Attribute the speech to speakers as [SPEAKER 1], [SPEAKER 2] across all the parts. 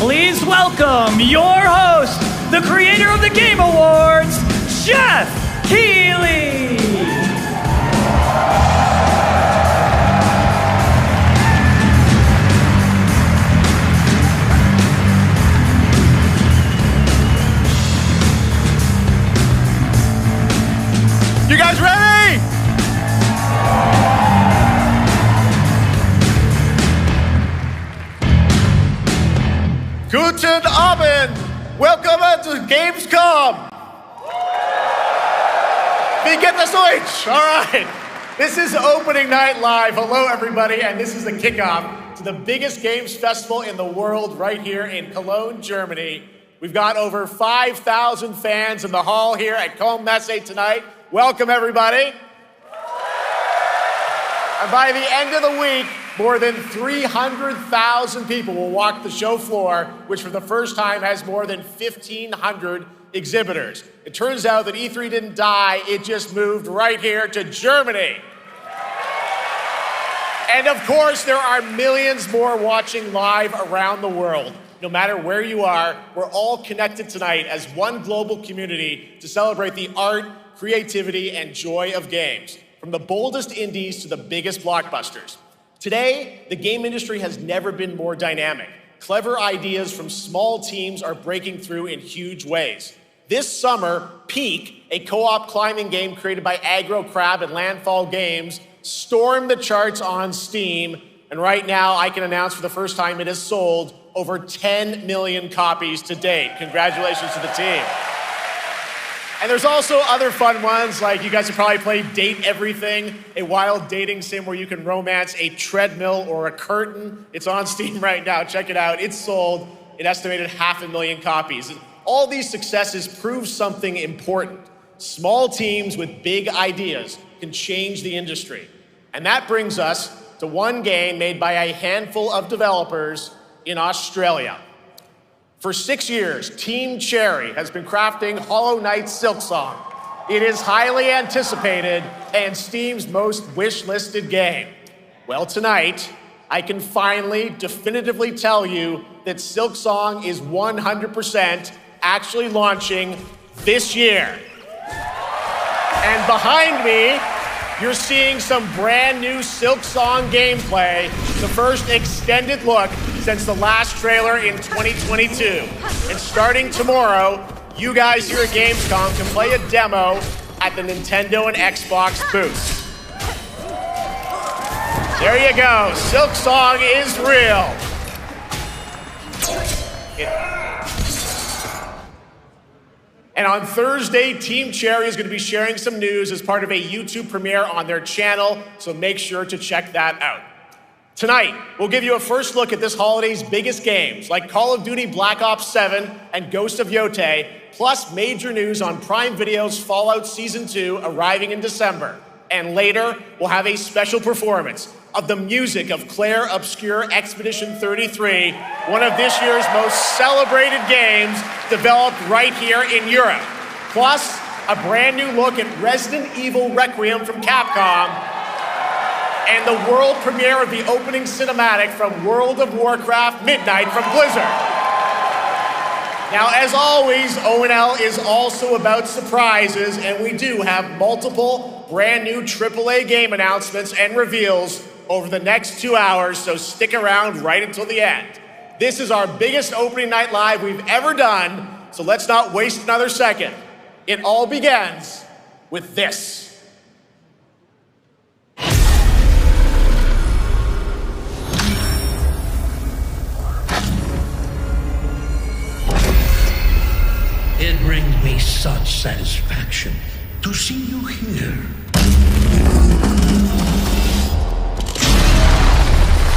[SPEAKER 1] Please welcome your host, the creator of the Game Awards, Jeff Keighley.
[SPEAKER 2] You guys ready? Guten Abend! Welcome to Gamescom! Wie geht das Deutsch? All right. This is opening night live. Hello, everybody, and this is the kickoff to the biggest games festival in the world right here in Cologne, Germany. We've got over 5,000 fans in the hall here at CruznMJD tonight. Welcome, everybody. And by the end of the week, more than 300,000 people will walk the show floor, which for the first time has more than 1,500 exhibitors. It turns out that E3 didn't die, it just moved right here to Germany. And of course, there are millions more watching live around the world. No matter where you are, we're all connected tonight as one global community to celebrate the art, creativity, and joy of games, from the boldest indies to the biggest blockbusters. Today, the game industry has never been more dynamic. Clever ideas from small teams are breaking through in huge ways. This summer, Peak, a co-op climbing game created by Aggro Crab and Landfall Games, stormed the charts on Steam, and right now I can announce for the first time it has sold over 10 million copies to date. Congratulations to the team. And there's also other fun ones, like you guys have probably played Date Everything, a wild dating sim where you can romance a treadmill or a curtain. It's on Steam right now, check it out. It's sold an estimated 500,000 copies. All these successes prove something important. Small teams with big ideas can change the industry. And that brings us to one game made by a handful of developers in Australia. For 6 years, Team Cherry has been crafting Hollow Knight Silksong. It is highly anticipated and Steam's most wish-listed game. Well, tonight, I can finally definitively tell you that Silksong is 100% actually launching this year. And behind me, you're seeing some brand new Silksong gameplay, the first extended look since the last trailer in 2022. And starting tomorrow, you guys here at Gamescom can play a demo at the Nintendo and Xbox booths. There you go, Silksong is real. And on Thursday, Team Cherry is going to be sharing some news as part of a YouTube premiere on their channel, so make sure to check that out. Tonight, we'll give you a first look at this holiday's biggest games, like Call of Duty Black Ops 7 and Ghost of Yotei, plus major news on Prime Video's Fallout Season 2 arriving in December. And later, we'll have a special performance of the music of Claire Obscure Expedition 33, one of this year's most celebrated games developed right here in Europe. Plus, a brand new look at Resident Evil Requiem from Capcom, and the world premiere of the opening cinematic from World of Warcraft Midnight from Blizzard. Now, as always, O&L is also about surprises, and we do have multiple brand new AAA game announcements and reveals over the next 2 hours, so stick around right until the end. This is our biggest opening night live we've ever done, so let's not waste another second. It all begins with this.
[SPEAKER 3] It brings me such satisfaction to see you here.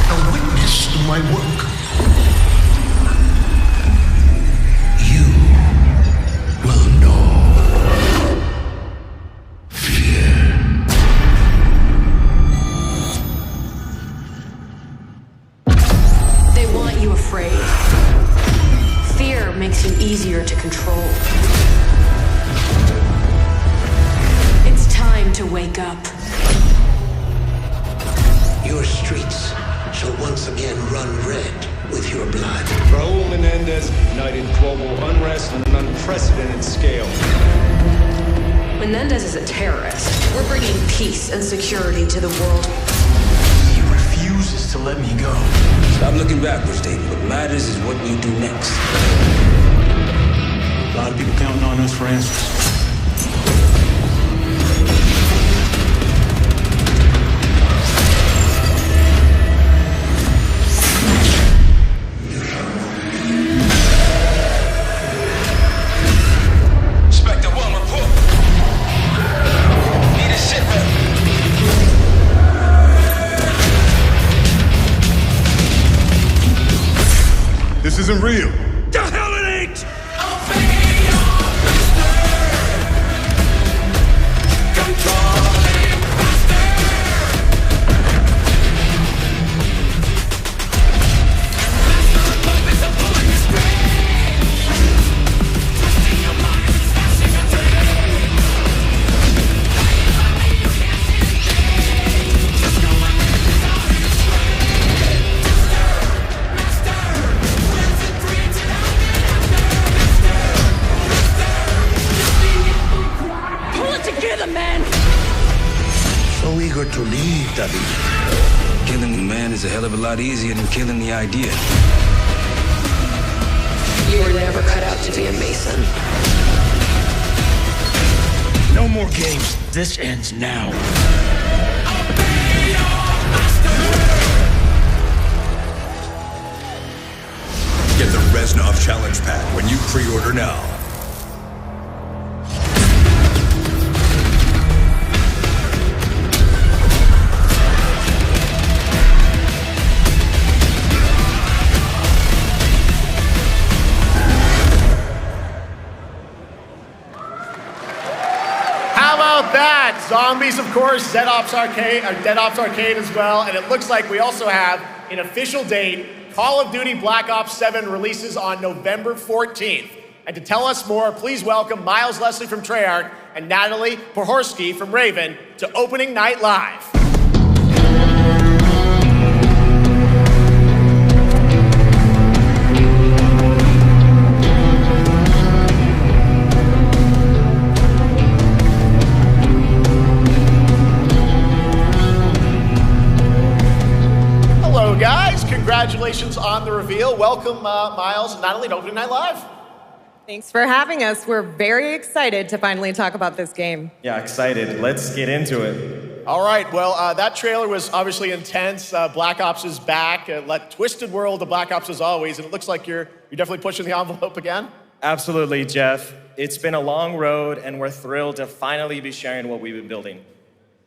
[SPEAKER 3] A witness to my work. You will know fear.
[SPEAKER 4] They want you afraid. Fear makes you easier to control. It's time to wake up.
[SPEAKER 3] Your streets shall once again run red with your blood.
[SPEAKER 5] Raul Menendez ignited global unrest on an unprecedented scale.
[SPEAKER 4] Menendez is a terrorist. We're bringing peace and security to the world.
[SPEAKER 3] He refuses to let me go.
[SPEAKER 6] Stop looking backwards, David. What matters is what we do next.
[SPEAKER 3] A lot of people counting on us for answers.
[SPEAKER 5] This isn't real.
[SPEAKER 3] The hell it ain't! So eager to leave, David.
[SPEAKER 6] Killing the man is a hell of a lot easier than killing the idea.
[SPEAKER 4] You were never cut out to be a Mason.
[SPEAKER 3] No more games. This ends now.
[SPEAKER 7] Get the Reznov Challenge Pack when you pre-order now.
[SPEAKER 2] How about that? Zombies, of course, Dead Ops Arcade as well, and it looks like we also have an official date. Call of Duty Black Ops 7 releases on November 14th. And to tell us more, please welcome Miles Leslie from Treyarch and Natalie Pohorsky from Raven to Opening Night Live. Hello, guys. Congratulations on the reveal. Welcome, Miles and Natalie, to Opening Night Live.
[SPEAKER 8] Thanks for having us. We're very excited to finally talk about this game.
[SPEAKER 1] Yeah, excited. Let's get into it.
[SPEAKER 2] All right, well, that trailer was obviously intense. Black Ops is back. Twisted world of Black Ops as always, and it looks like you're definitely pushing the envelope again.
[SPEAKER 1] Absolutely, Jeff. It's been a long road, and we're thrilled to finally be sharing what we've been building.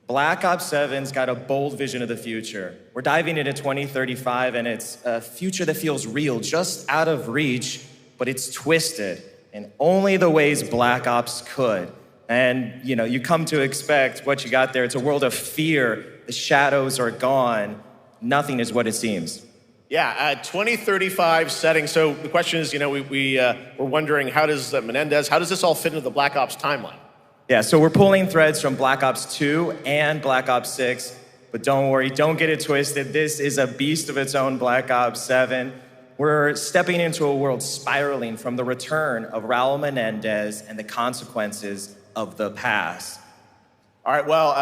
[SPEAKER 1] Black Ops 7's got a bold vision of the future. We're diving into 2035, and it's a future that feels real, just out of reach, but it's twisted in only the ways Black Ops could. And, you come to expect what you got there. It's a world of fear. The shadows are gone. Nothing is what it seems.
[SPEAKER 2] Yeah, 2035 setting. So the question is, we're wondering, how does Menendez, how does this all fit into the Black Ops timeline?
[SPEAKER 1] Yeah, so we're pulling threads from Black Ops 2 and Black Ops 6, but don't worry, don't get it twisted. This is a beast of its own, Black Ops 7. We're stepping into a world spiraling from the return of Raul Menendez and the consequences of the past.
[SPEAKER 2] All right, well,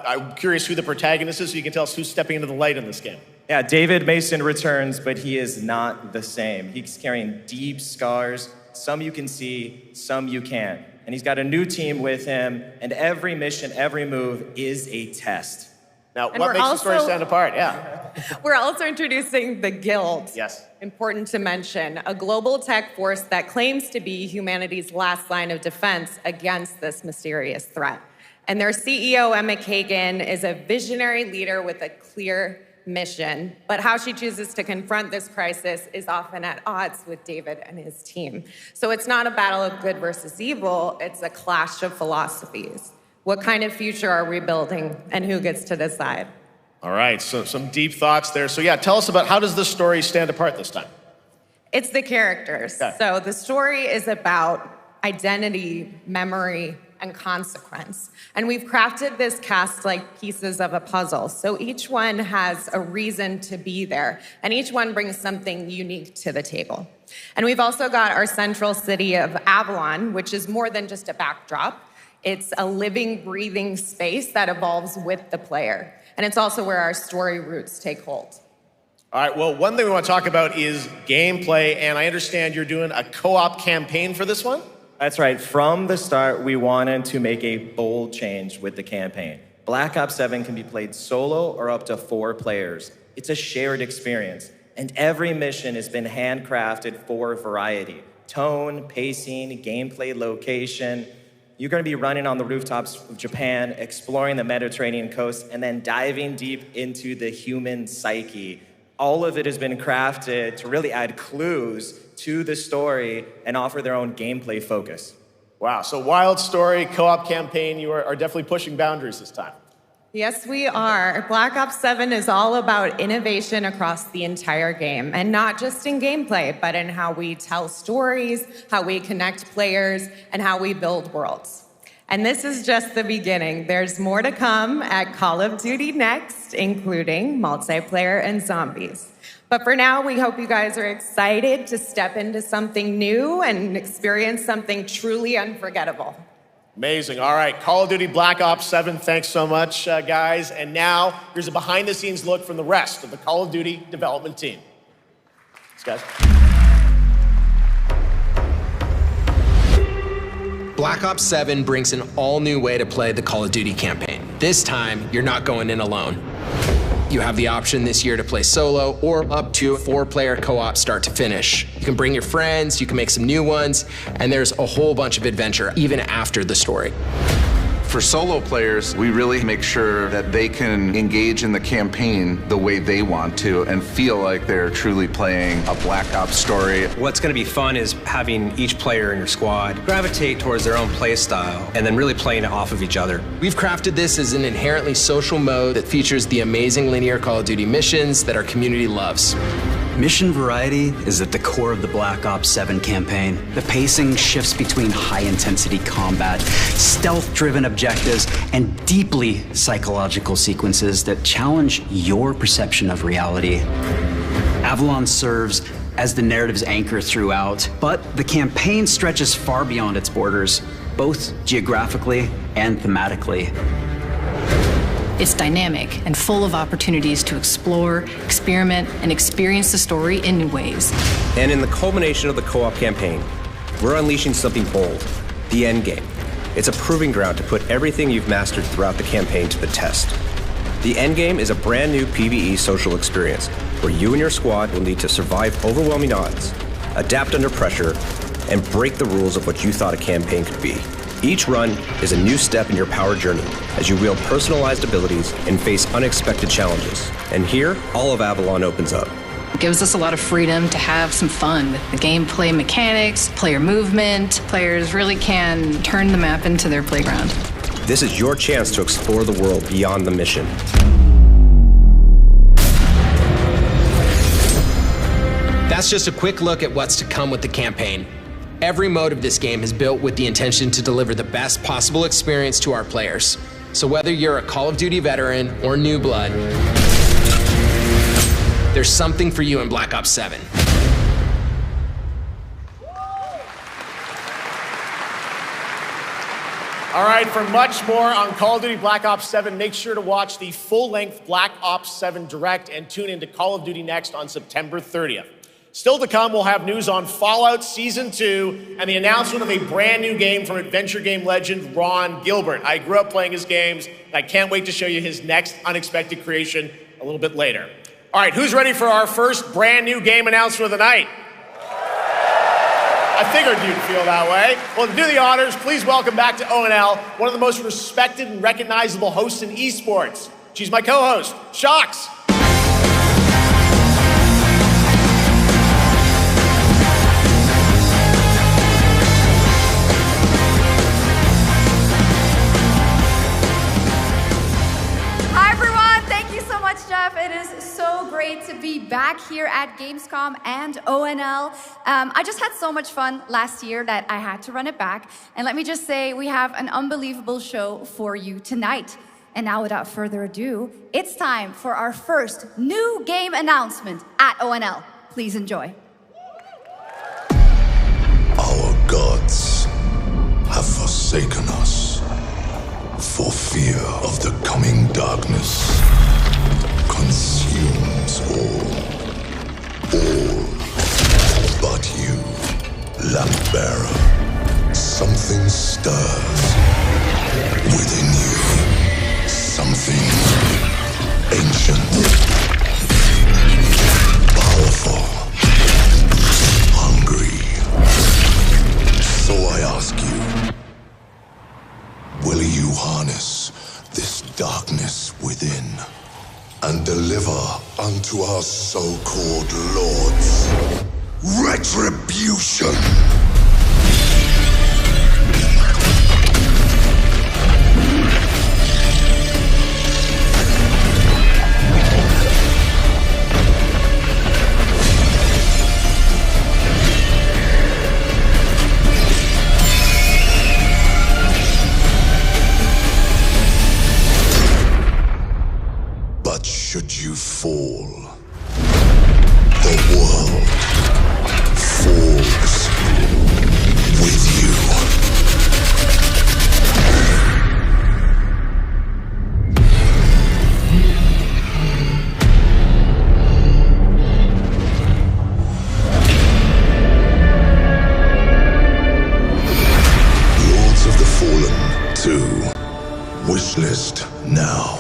[SPEAKER 2] I'm curious who the protagonist is, so you can tell us who's stepping into the light in this game.
[SPEAKER 1] Yeah, David Mason returns, but he is not the same. He's carrying deep scars. Some you can see, some you can't. And he's got a new team with him, and every mission, every move is a test.
[SPEAKER 2] Now, what makes the story stand apart? Yeah.
[SPEAKER 8] We're also introducing the Guild.
[SPEAKER 2] Yes.
[SPEAKER 8] Important to mention, a global tech force that claims to be humanity's last line of defense against this mysterious threat. And their CEO, Emma Kagan, is a visionary leader with a clear mission, but how she chooses to confront this crisis is often at odds with David and his team. So it's not a battle of good versus evil, it's a clash of philosophies. What kind of future are we building, and who gets to decide?
[SPEAKER 2] All right, so some deep thoughts there. So yeah, tell us about, how does this story stand apart this time?
[SPEAKER 8] It's the characters.
[SPEAKER 2] Okay.
[SPEAKER 8] So the story is about identity, memory, and consequence. And we've crafted this cast like pieces of a puzzle. So each one has a reason to be there, and each one brings something unique to the table. And we've also got our central city of Avalon, which is more than just a backdrop. It's a living, breathing space that evolves with the player. And it's also where our story roots take hold.
[SPEAKER 2] All right, well, one thing we want to talk about is gameplay, and I understand you're doing a co-op campaign for this one?
[SPEAKER 1] That's right. From the start, we wanted to make a bold change with the campaign. Black Ops 7 can be played solo or up to 4 players. It's a shared experience, and every mission has been handcrafted for variety. Tone, pacing, gameplay location. You're going to be running on the rooftops of Japan, exploring the Mediterranean coast, and then diving deep into the human psyche. All of it has been crafted to really add clues to the story and offer their own gameplay focus.
[SPEAKER 2] Wow, so wild story, co-op campaign, you are definitely pushing boundaries this time.
[SPEAKER 8] Yes, we are. Black Ops 7 is all about innovation across the entire game, and not just in gameplay, but in how we tell stories, how we connect players, and how we build worlds. And this is just the beginning. There's more to come at Call of Duty Next, including multiplayer and zombies. But for now, we hope you guys are excited to step into something new and experience something truly unforgettable.
[SPEAKER 2] Amazing. All right, Call of Duty Black Ops 7, thanks so much, guys. And now, here's a behind-the-scenes look from the rest of the Call of Duty development team. Thanks, guys.
[SPEAKER 9] Black Ops 7 brings an all-new way to play the Call of Duty campaign. This time, you're not going in alone. You have the option this year to play solo or up to 4-player co-op start to finish. You can bring your friends, you can make some new ones, and there's a whole bunch of adventure even after the story.
[SPEAKER 10] For solo players, we really make sure that they can engage in the campaign the way they want to and feel like they're truly playing a Black Ops story.
[SPEAKER 11] What's going to be fun is having each player in your squad gravitate towards their own play style and then really playing it off of each other.
[SPEAKER 9] We've crafted this as an inherently social mode that features the amazing linear Call of Duty missions that our community loves.
[SPEAKER 12] Mission variety is at the core of the Black Ops 7 campaign. The pacing shifts between high-intensity combat, stealth-driven objectives, and deeply psychological sequences that challenge your perception of reality. Avalon serves as the narrative's anchor throughout, but the campaign stretches far beyond its borders, both geographically and thematically.
[SPEAKER 13] It's dynamic and full of opportunities to explore, experiment, and experience the story in new ways.
[SPEAKER 11] And in the culmination of the co-op campaign, we're unleashing something bold, the end game. It's a proving ground to put everything you've mastered throughout the campaign to the test. The end game is a brand new PvE social experience where you and your squad will need to survive overwhelming odds, adapt under pressure, and break the rules of what you thought a campaign could be. Each run is a new step in your power journey as you wield personalized abilities and face unexpected challenges. And here, all of Avalon opens up.
[SPEAKER 13] It gives us a lot of freedom to have some fun with the gameplay mechanics, player movement. Players really can turn the map into their playground.
[SPEAKER 11] This is your chance to explore the world beyond the mission.
[SPEAKER 9] That's just a quick look at what's to come with the campaign. Every mode of this game is built with the intention to deliver the best possible experience to our players. So whether you're a Call of Duty veteran or new blood, there's something for you in Black Ops 7.
[SPEAKER 2] All right, for much more on Call of Duty Black Ops 7, make sure to watch the full-length Black Ops 7 Direct and tune into Call of Duty Next on September 30th. Still to come, we'll have news on Fallout Season 2 and the announcement of a brand new game from adventure game legend Ron Gilbert. I grew up playing his games, and I can't wait to show you his next unexpected creation a little bit later. All right, who's ready for our first brand new game announcement of the night? I figured you'd feel that way. Well, to do the honors, please welcome back to O&L one of the most respected and recognizable hosts in esports. She's my co-host, Shox.
[SPEAKER 14] Hi everyone, thank you so much, Jeff. It is so great to be back here at Gamescom and ONL. I just had so much fun last year that I had to run it back. And let me just say, we have an unbelievable show for you tonight. And now, without further ado, it's time for our first new game announcement at ONL. Please enjoy.
[SPEAKER 15] Our gods have forsaken us for fear of the coming darkness. Consumes all but you, lamp bearer. Something stirs within you, something ancient, powerful, hungry. So I ask you, will you harness this darkness within and deliver unto our so-called lords retribution? Should you fall, the world falls with you. Lords of the Fallen 2. Wishlist now.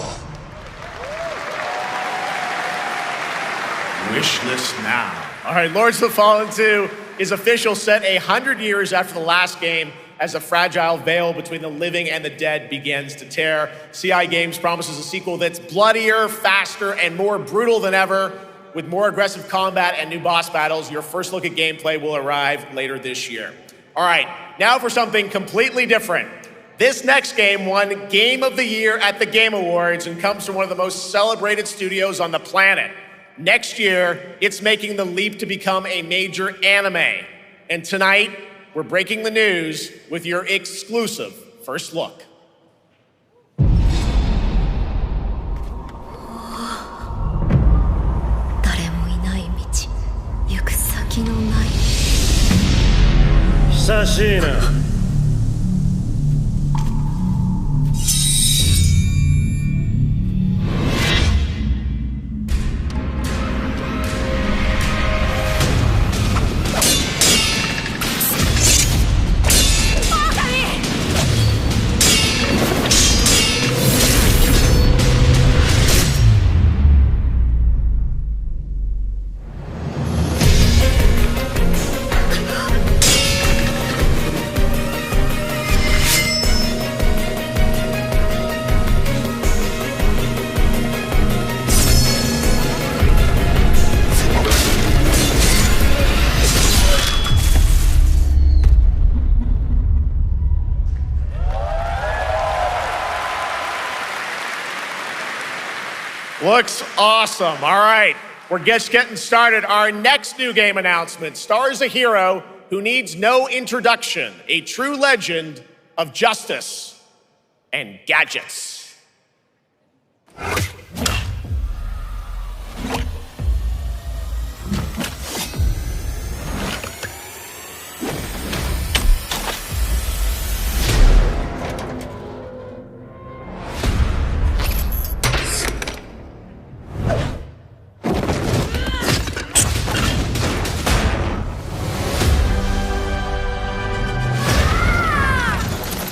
[SPEAKER 2] Wishlist now. All right, Lords of the Fallen 2 is official, set 100 years after the last game as the fragile veil between the living and the dead begins to tear. CI Games promises a sequel that's bloodier, faster, and more brutal than ever. With more aggressive combat and new boss battles, your first look at gameplay will arrive later this year. All right, now for something completely different. This next game won Game of the Year at the Game Awards and comes from one of the most celebrated studios on the planet. Next year, it's making the leap to become a major anime. And tonight, we're breaking the news with your exclusive first look.
[SPEAKER 16] Sashina.
[SPEAKER 2] Looks awesome. All right, we're just getting started. Our next new game announcement stars a hero who needs no introduction, a true legend of justice and gadgets.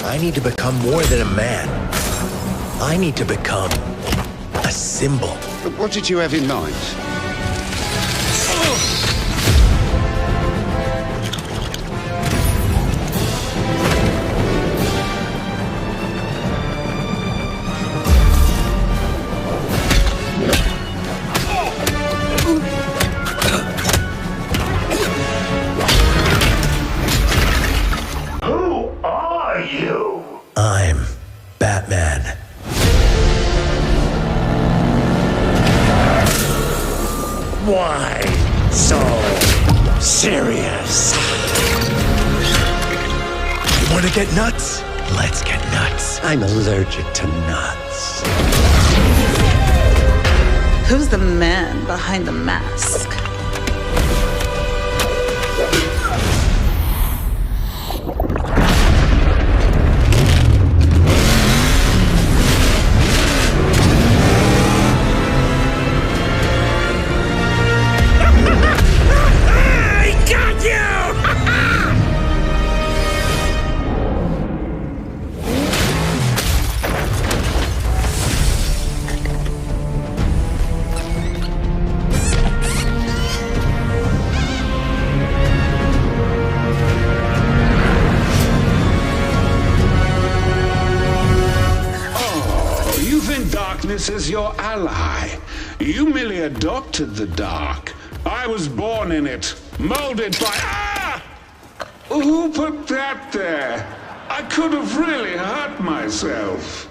[SPEAKER 17] I need to become more than a man. I need to become a symbol.
[SPEAKER 18] But what did you have in mind?
[SPEAKER 17] I'm Batman. Why so serious? You want to get nuts? Let's get nuts. I'm allergic to nuts.
[SPEAKER 16] Who's the man behind the mask?
[SPEAKER 19] Darkness is your ally. You merely adopted the dark. I was born in it, molded by... Ah! Who put that there? I could have really hurt myself.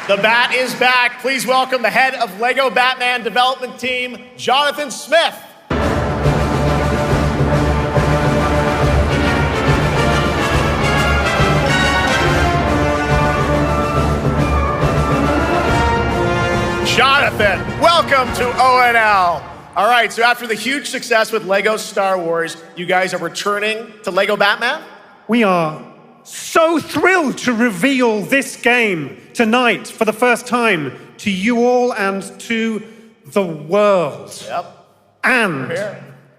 [SPEAKER 2] The Bat is back. Please welcome the head of LEGO Batman development team, Jonathan Smith. Jonathan, welcome to ONL. All right, so after the huge success with LEGO Star Wars, you guys are returning to LEGO Batman?
[SPEAKER 20] We are so thrilled to reveal this game tonight for the first time to you all and to the world.
[SPEAKER 2] Yep.
[SPEAKER 20] And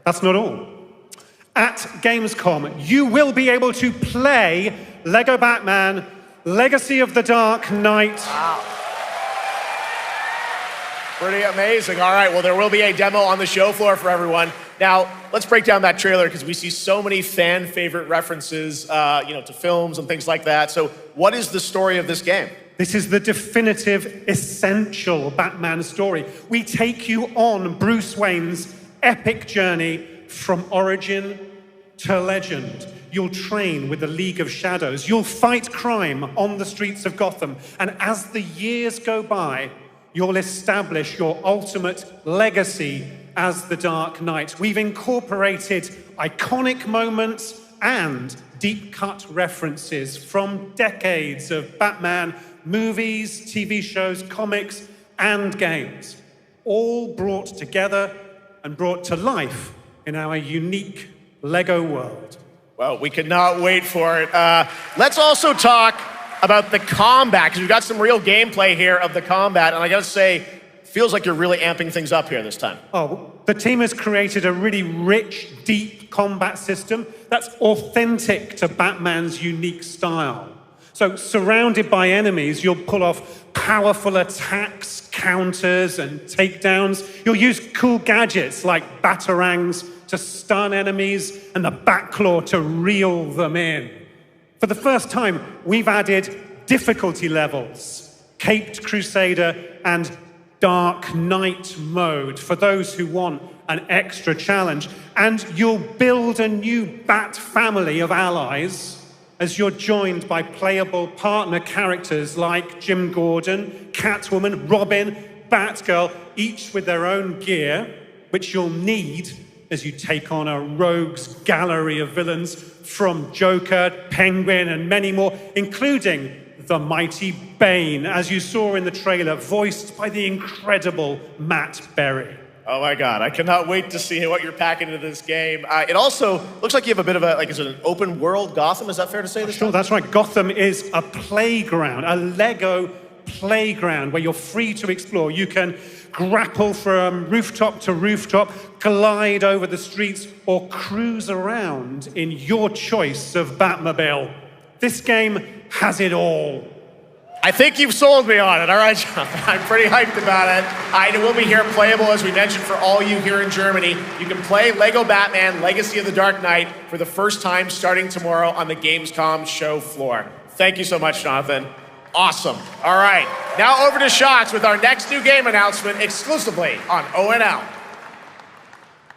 [SPEAKER 20] that's not all. At Gamescom, you will be able to play LEGO Batman, Legacy of the Dark Knight.
[SPEAKER 2] Wow. Pretty amazing. All right, well, there will be a demo on the show floor for everyone. Now, let's break down that trailer because we see so many fan favorite references, to films and things like that. So what is the story of this game?
[SPEAKER 20] This is the definitive, essential Batman story. We take you on Bruce Wayne's epic journey from origin to legend. You'll train with the League of Shadows. You'll fight crime on the streets of Gotham. And as the years go by, you'll establish your ultimate legacy as the Dark Knight. We've incorporated iconic moments and deep-cut references from decades of Batman movies, TV shows, comics, and games, all brought together and brought to life in our unique LEGO world.
[SPEAKER 2] Well, we cannot wait for it. Let's also talk about the combat, because we've got some real gameplay here of the combat, and I gotta say, feels like you're really amping things up here this time.
[SPEAKER 20] Oh, the team has created a really rich, deep combat system that's authentic to Batman's unique style. So, surrounded by enemies, you'll pull off powerful attacks, counters, and takedowns. You'll use cool gadgets like batarangs to stun enemies and the Batclaw to reel them in. For the first time, we've added difficulty levels, Caped Crusader and Dark Knight mode for those who want an extra challenge. And you'll build a new Bat family of allies as you're joined by playable partner characters like Jim Gordon, Catwoman, Robin, Batgirl, each with their own gear, which you'll need as you take on a rogues gallery of villains from Joker, Penguin, and many more, including the mighty Bane, as you saw in the trailer, voiced by the incredible Matt Berry.
[SPEAKER 2] Oh my God, I cannot wait to see what you're packing into this game. It also looks like you have a bit of is it an open world Gotham? Is that fair to say this time?
[SPEAKER 20] Sure, that's right. Gotham is a playground, a LEGO playground where you're free to explore. You can grapple from rooftop to rooftop, glide over the streets, or cruise around in your choice of Batmobile. This game has it all.
[SPEAKER 2] I think you've sold me on it. All right, Jonathan, I'm pretty hyped about it. It will be here playable, as we mentioned, for all you here in Germany. You can play LEGO Batman Legacy of the Dark Knight for the first time starting tomorrow on the Gamescom show floor. Thank you so much, Jonathan. Awesome. All right, now over to Shots with our next new game announcement exclusively on ONL.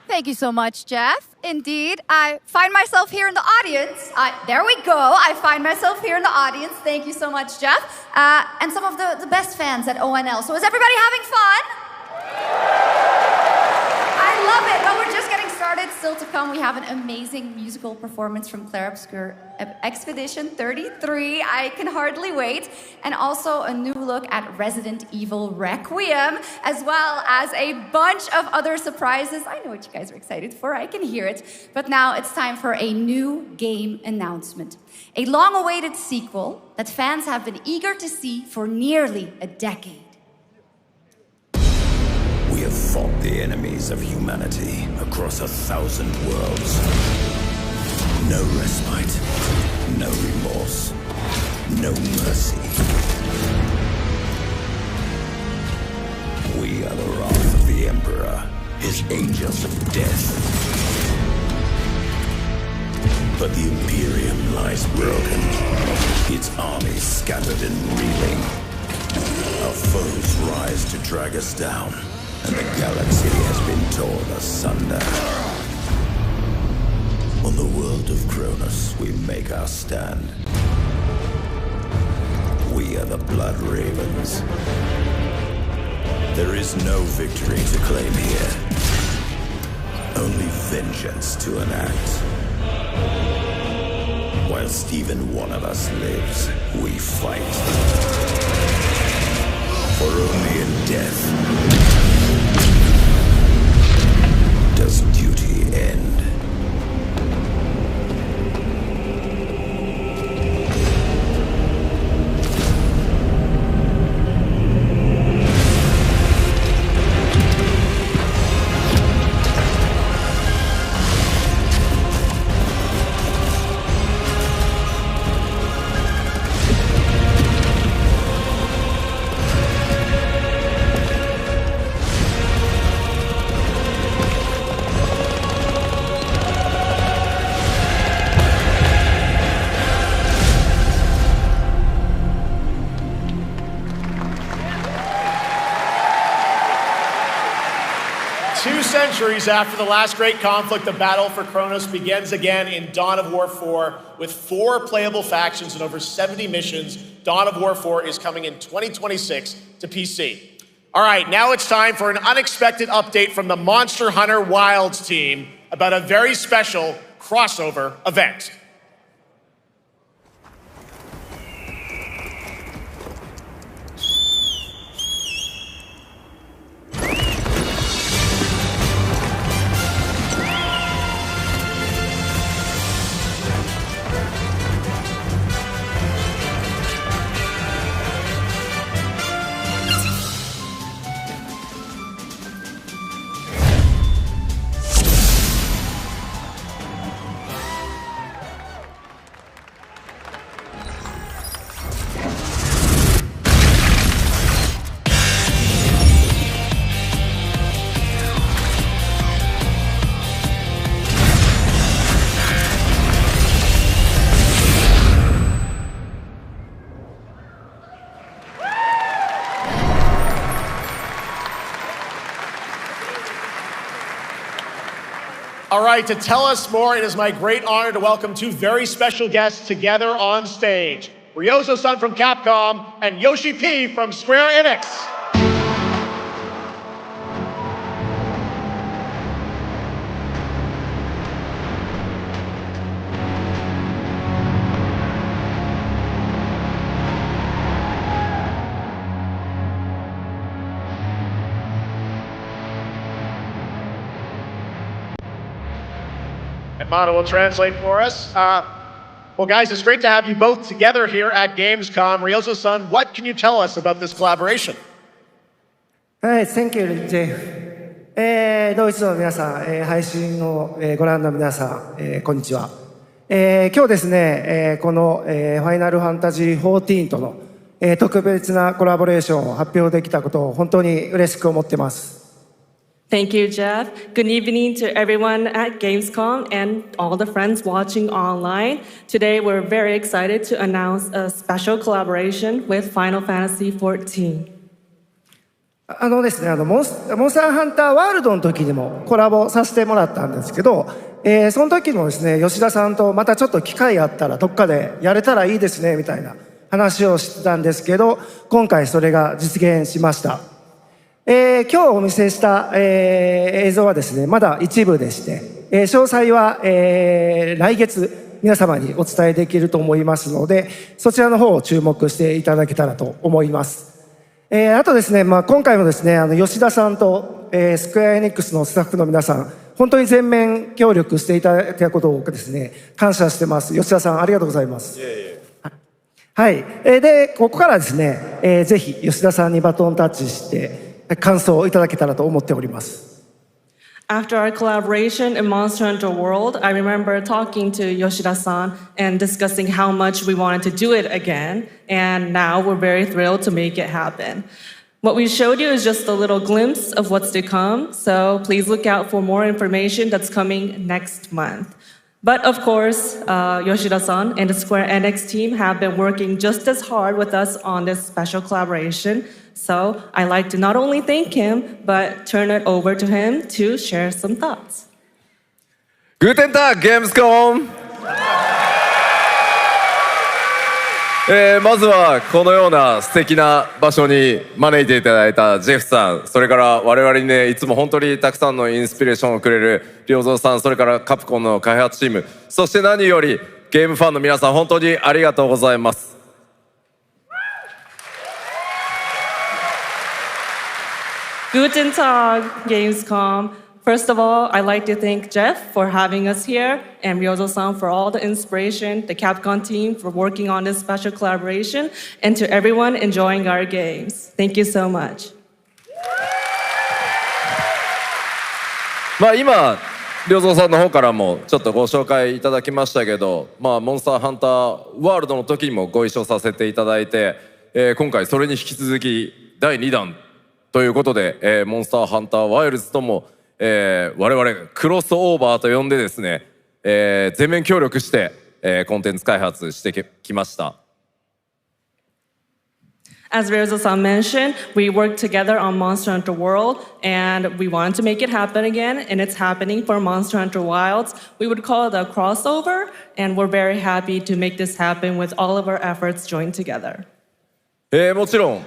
[SPEAKER 14] Thank you so much, Jeff. Indeed, I find myself here in the audience. There we go. I find myself here in the audience. Thank you so much, Jeff. And some of the best fans at ONL. So is everybody having fun? I love it. Well, we're just getting started. Still to come, we have an amazing musical performance from Claire Obscure Expedition 33. I can hardly wait. And also a new look at Resident Evil Requiem, as well as a bunch of other surprises. I know what you guys are excited for. I can hear it. But now it's time for a new game announcement. A long-awaited sequel that fans have been eager to see for nearly a decade.
[SPEAKER 7] We have fought the enemies of humanity across 1,000 worlds. No respite, no remorse, no mercy. We are the wrath of the Emperor, his angels of death. But the Imperium lies broken, its armies scattered and reeling. Our foes rise to drag us down, and the galaxy has been torn asunder. On the world of Kronos, we make our stand. We are the Blood Ravens. There is no victory to claim here, only vengeance to enact. Whilst even one of us lives, we fight. For only in death does duty end.
[SPEAKER 2] Centuries after the last great conflict, the battle for Kronos begins again in Dawn of War 4 with 4 playable factions and over 70 missions. Dawn of War 4 is coming in 2026 to PC. All right, now it's time for an unexpected update from the Monster Hunter Wilds team about a very special crossover event. All right, to tell us more, it is my great honor to welcome 2 very special guests together on stage. Ryozo-san from Capcom and Yoshi P from Square Enix. Mano will translate for us. Well, guys, it's great to have you both together here at Gamescom. Ryozo-san, what can you tell us about this collaboration?
[SPEAKER 21] Thank you, Jay. ドイツの皆さん、配信をご覧の皆さん、こんにちは。今日ですね、このファイナルファンタジー14との特別なコラボレーションを発表できたことを本当に嬉しく思っています。
[SPEAKER 22] Thank you, Jeff. Good evening to everyone at Gamescom and all the friends watching online. Today, we're very excited to announce a special collaboration with Final Fantasy XIV.
[SPEAKER 21] ですね、モンスターハンターワールドの時にもコラボさせてもらったんですけど、その時もですね、吉田さんとまたちょっと機会あったらどっかでやれたらいいですねみたいな話をしてたんですけど、今回それが実現しました。今日お見せした、映像はですね、まだ一部でして、詳細は、来月皆様にお伝えできると思いますので、そちらの方を注目していただけたらと思います。あとですね、今回もですね、吉田さんと、スクエアエニックスのスタッフの皆さん、本当に全面協力していただいたことをですね、感謝してます。吉田さん、ありがとうございます。はい。で、ここからですね、ぜひ吉田さんにバトンタッチして、感想をいただけたらと思っております。
[SPEAKER 22] After our collaboration in Monster Hunter World, I remember talking to Yoshida-san and discussing how much we wanted to do it again, and now we're very thrilled to make it happen. What we showed you is just a little glimpse of what's to come, so please look out for more information that's coming next month. But of course, Yoshida-san and the Square Enix team have been working just as hard with us on this special collaboration. So I'd like to not only thank him, but turn it over to him to share some thoughts.
[SPEAKER 5] Guten Tag, Gamescom! まずはこのような素敵な場所に招いていただいたジェフさん、それから我々にね、いつも本当にたくさんのインスピレーションをくれる良三さん、それからカプコンの開発チーム、そして何よりゲームファンの皆さん、本当にありがとうございます。
[SPEAKER 22] Guten Tag, Gamescom. First of all, I'd like to thank Jeff for having us here and Ryozo-san for all the inspiration, the Capcom team for working on this special collaboration, and to everyone enjoying our games. Thank you so much.
[SPEAKER 5] 今、良三さんの方からもちょっとご紹介いただきましたけど、モンスターハンターワールドの時にもご一緒させていただいて、今回それに引き続き第2弾ということで、モンスターハンターワイルズとも、我々クロスオーバーと呼んでですね、全面協力して、コンテンツ開発してきました。
[SPEAKER 22] As Ryozo-san mentioned, we worked together on Monster Hunter World, and we wanted to make it happen again, and it's happening for Monster Hunter Wilds. We would call it a crossover, and we're very happy to make this happen with all of our efforts joined together.
[SPEAKER 5] もちろん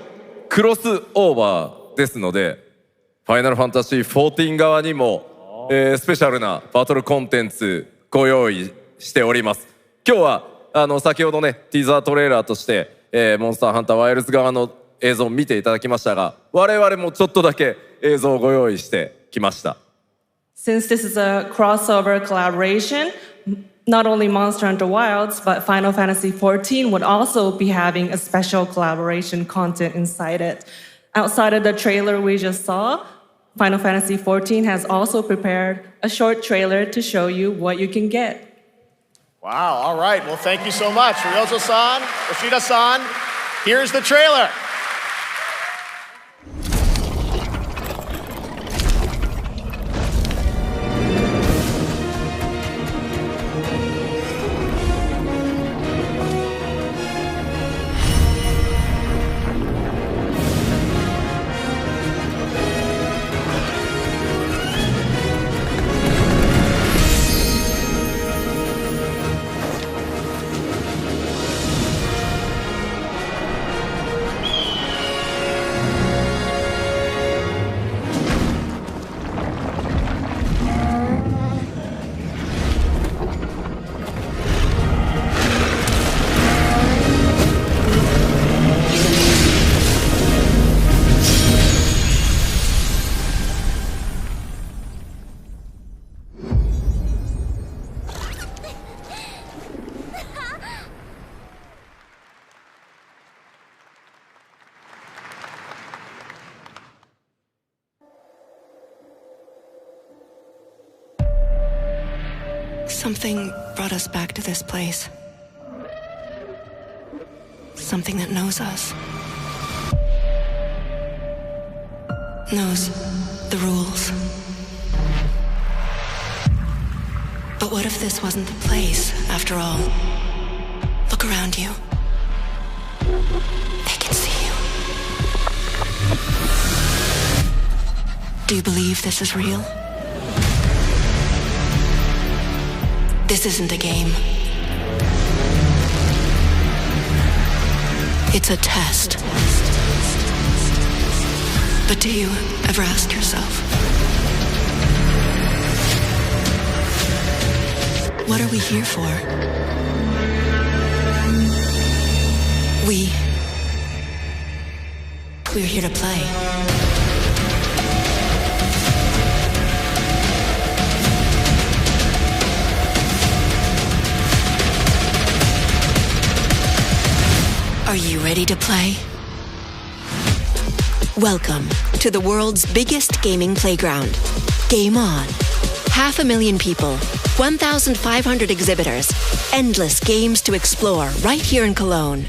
[SPEAKER 5] クロスオーバーですので、ファイナルファンタジー14側にも、スペシャルなバトルコンテンツご用意しております。今日は先ほどねティーザートレーラーとして、モンスターハンターワイルズ側の映像を見ていただきましたが、我々もちょっとだけ映像をご用意してきました。
[SPEAKER 22] Since this is a crossover collaboration, not only Monster Hunter Wilds, but Final Fantasy XIV would also be having a special collaboration content inside it. Outside of the trailer we just saw, Final Fantasy XIV has also prepared a short trailer to show you what you can get.
[SPEAKER 2] Wow, all right. Well, thank you so much. Ryozo-san, Yoshida-san, here's the trailer.
[SPEAKER 6] Something brought us back to this place. Something that knows us. Knows the rules. But what if this wasn't the place, after all? Look around you. They can see you. Do you believe this is real? This isn't a game. It's a test. But do you ever ask yourself, what are we here for? We're here to play. Are you ready to play? Welcome to the world's biggest gaming playground. Game on. 500,000 people, 1,500 exhibitors, endless games to explore right here in Cologne.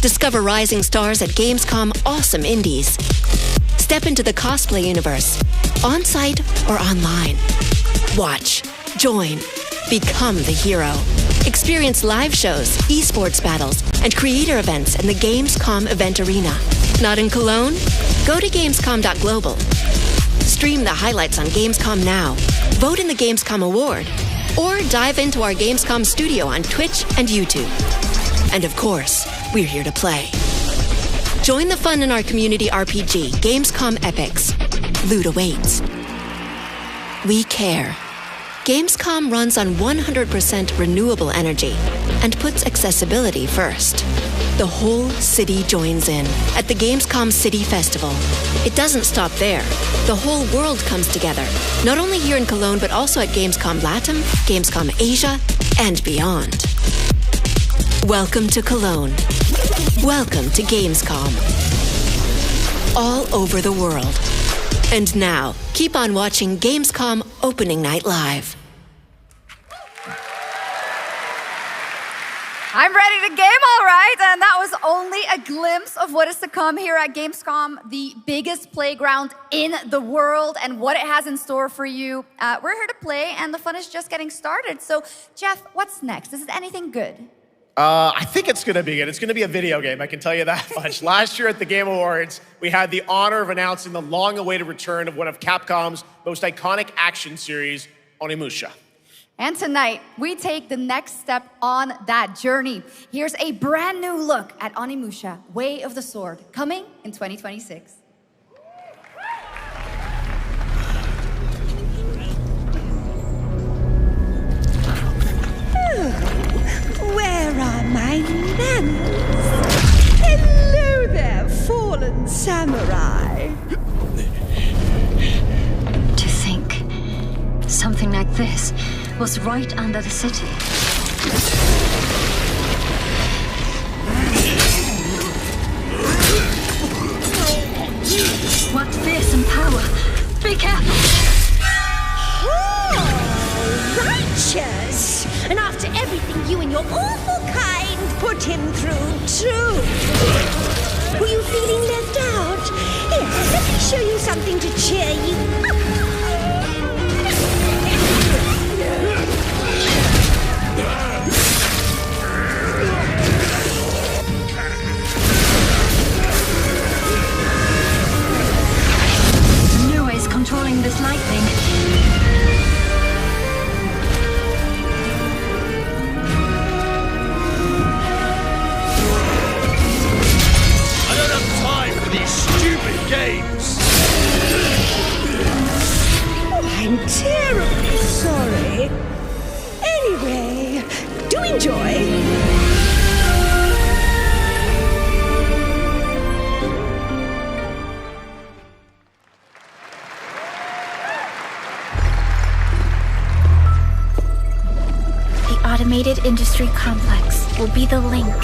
[SPEAKER 6] Discover rising stars at Gamescom Awesome Indies. Step into the cosplay universe, on-site or online. Watch, join, become the hero. Experience live shows, esports battles, and creator events in the Gamescom event arena. Not in Cologne? Go to gamescom.global. Stream the highlights on Gamescom Now, vote in the Gamescom Award, or dive into our Gamescom studio on Twitch and YouTube. And of course, we're here to play. Join the fun in our community RPG, Gamescom Epics. Loot awaits. We care. Gamescom runs on 100% renewable energy and puts accessibility first. The whole city joins in at the Gamescom City Festival. It doesn't stop there. The whole world comes together, not only here in Cologne, but also at Gamescom Latam, Gamescom Asia, and beyond. Welcome to Cologne. Welcome to Gamescom. All over the world. And now, keep on watching Gamescom Opening Night Live.
[SPEAKER 14] I'm ready to game, all right. And that was only a glimpse of what is to come here at Gamescom, the biggest playground in the world, and what it has in store for you. We're here to play, and the fun is just getting started. So, Jeff, what's next? Is it anything good?
[SPEAKER 2] I think it's going to be good. It's going to be a video game, I can tell you that much. Last year at the Game Awards, we had the honor of announcing the long-awaited return of one of Capcom's most iconic action series, Onimusha.
[SPEAKER 14] And tonight, we take the next step on that journey. Here's a brand new look at Onimusha, Way of the Sword, coming in 2026.
[SPEAKER 3] Where are my manners? Hello there, fallen samurai.
[SPEAKER 4] To think something like this was right under the city. What fearsome power! Be careful!
[SPEAKER 3] Oh, righteous! And after everything you and your awful kind put him through, too. Were you feeling left out? Here, let me show you something to cheer you up.
[SPEAKER 4] New is controlling this lightning.
[SPEAKER 3] Games. Oh, I'm terribly sorry. Anyway, do enjoy.
[SPEAKER 23] The automated industry complex will be the link,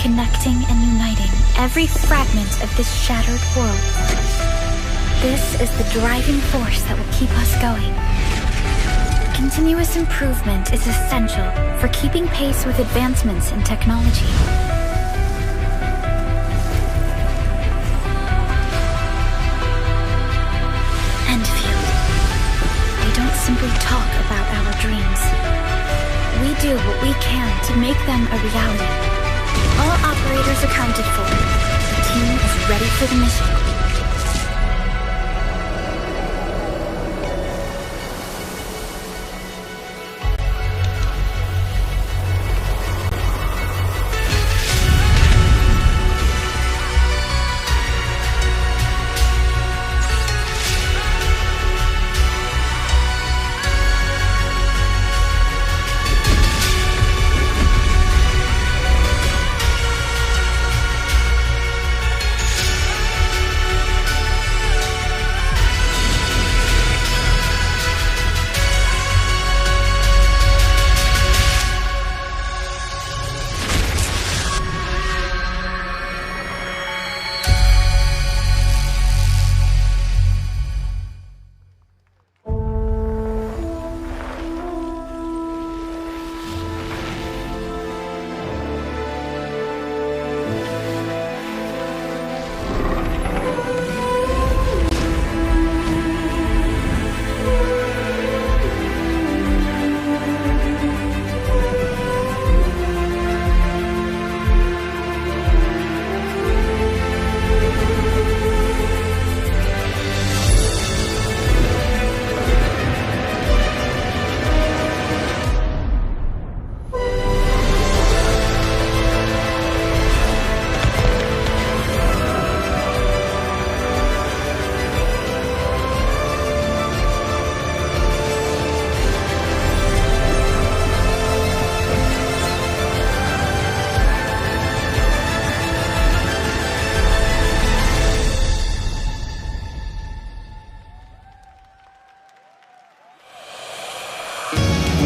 [SPEAKER 23] connecting and uniting every fragment of this shattered world. This is the driving force that will keep us going. Continuous improvement is essential for keeping pace with advancements in technology. Enfield. We don't simply talk about our dreams. We do what we can to make them a reality. All operators accounted for. The team is ready for the mission.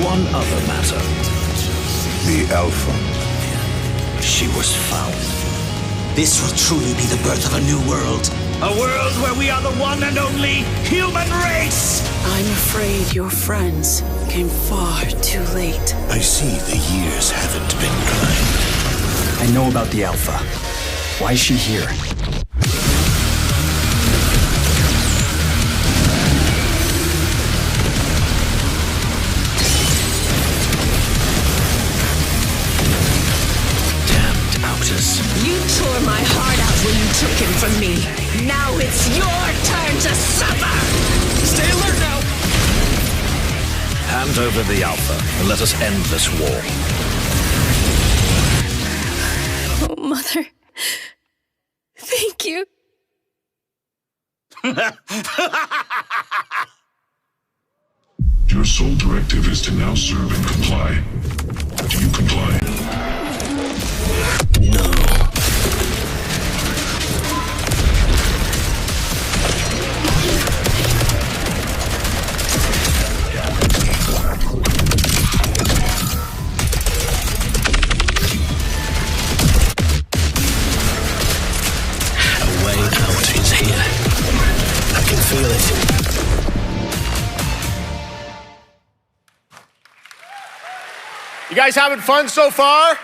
[SPEAKER 1] One other matter.
[SPEAKER 15] The Alpha.
[SPEAKER 1] She was found. This will truly be the birth of a new world. A world where we are the one and only human race!
[SPEAKER 8] I'm afraid your friends came far too late.
[SPEAKER 1] I see the years haven't been kind.
[SPEAKER 12] I know about the Alpha. Why is she here?
[SPEAKER 8] You tore my heart out when you took him from me. Now it's your turn to suffer!
[SPEAKER 1] Stay alert now! Hand over the Alpha and let us end this war.
[SPEAKER 23] Oh, Mother. Thank you.
[SPEAKER 15] Your sole directive is to now serve and comply. Do you comply?
[SPEAKER 1] Feel it.
[SPEAKER 2] You guys having fun so far?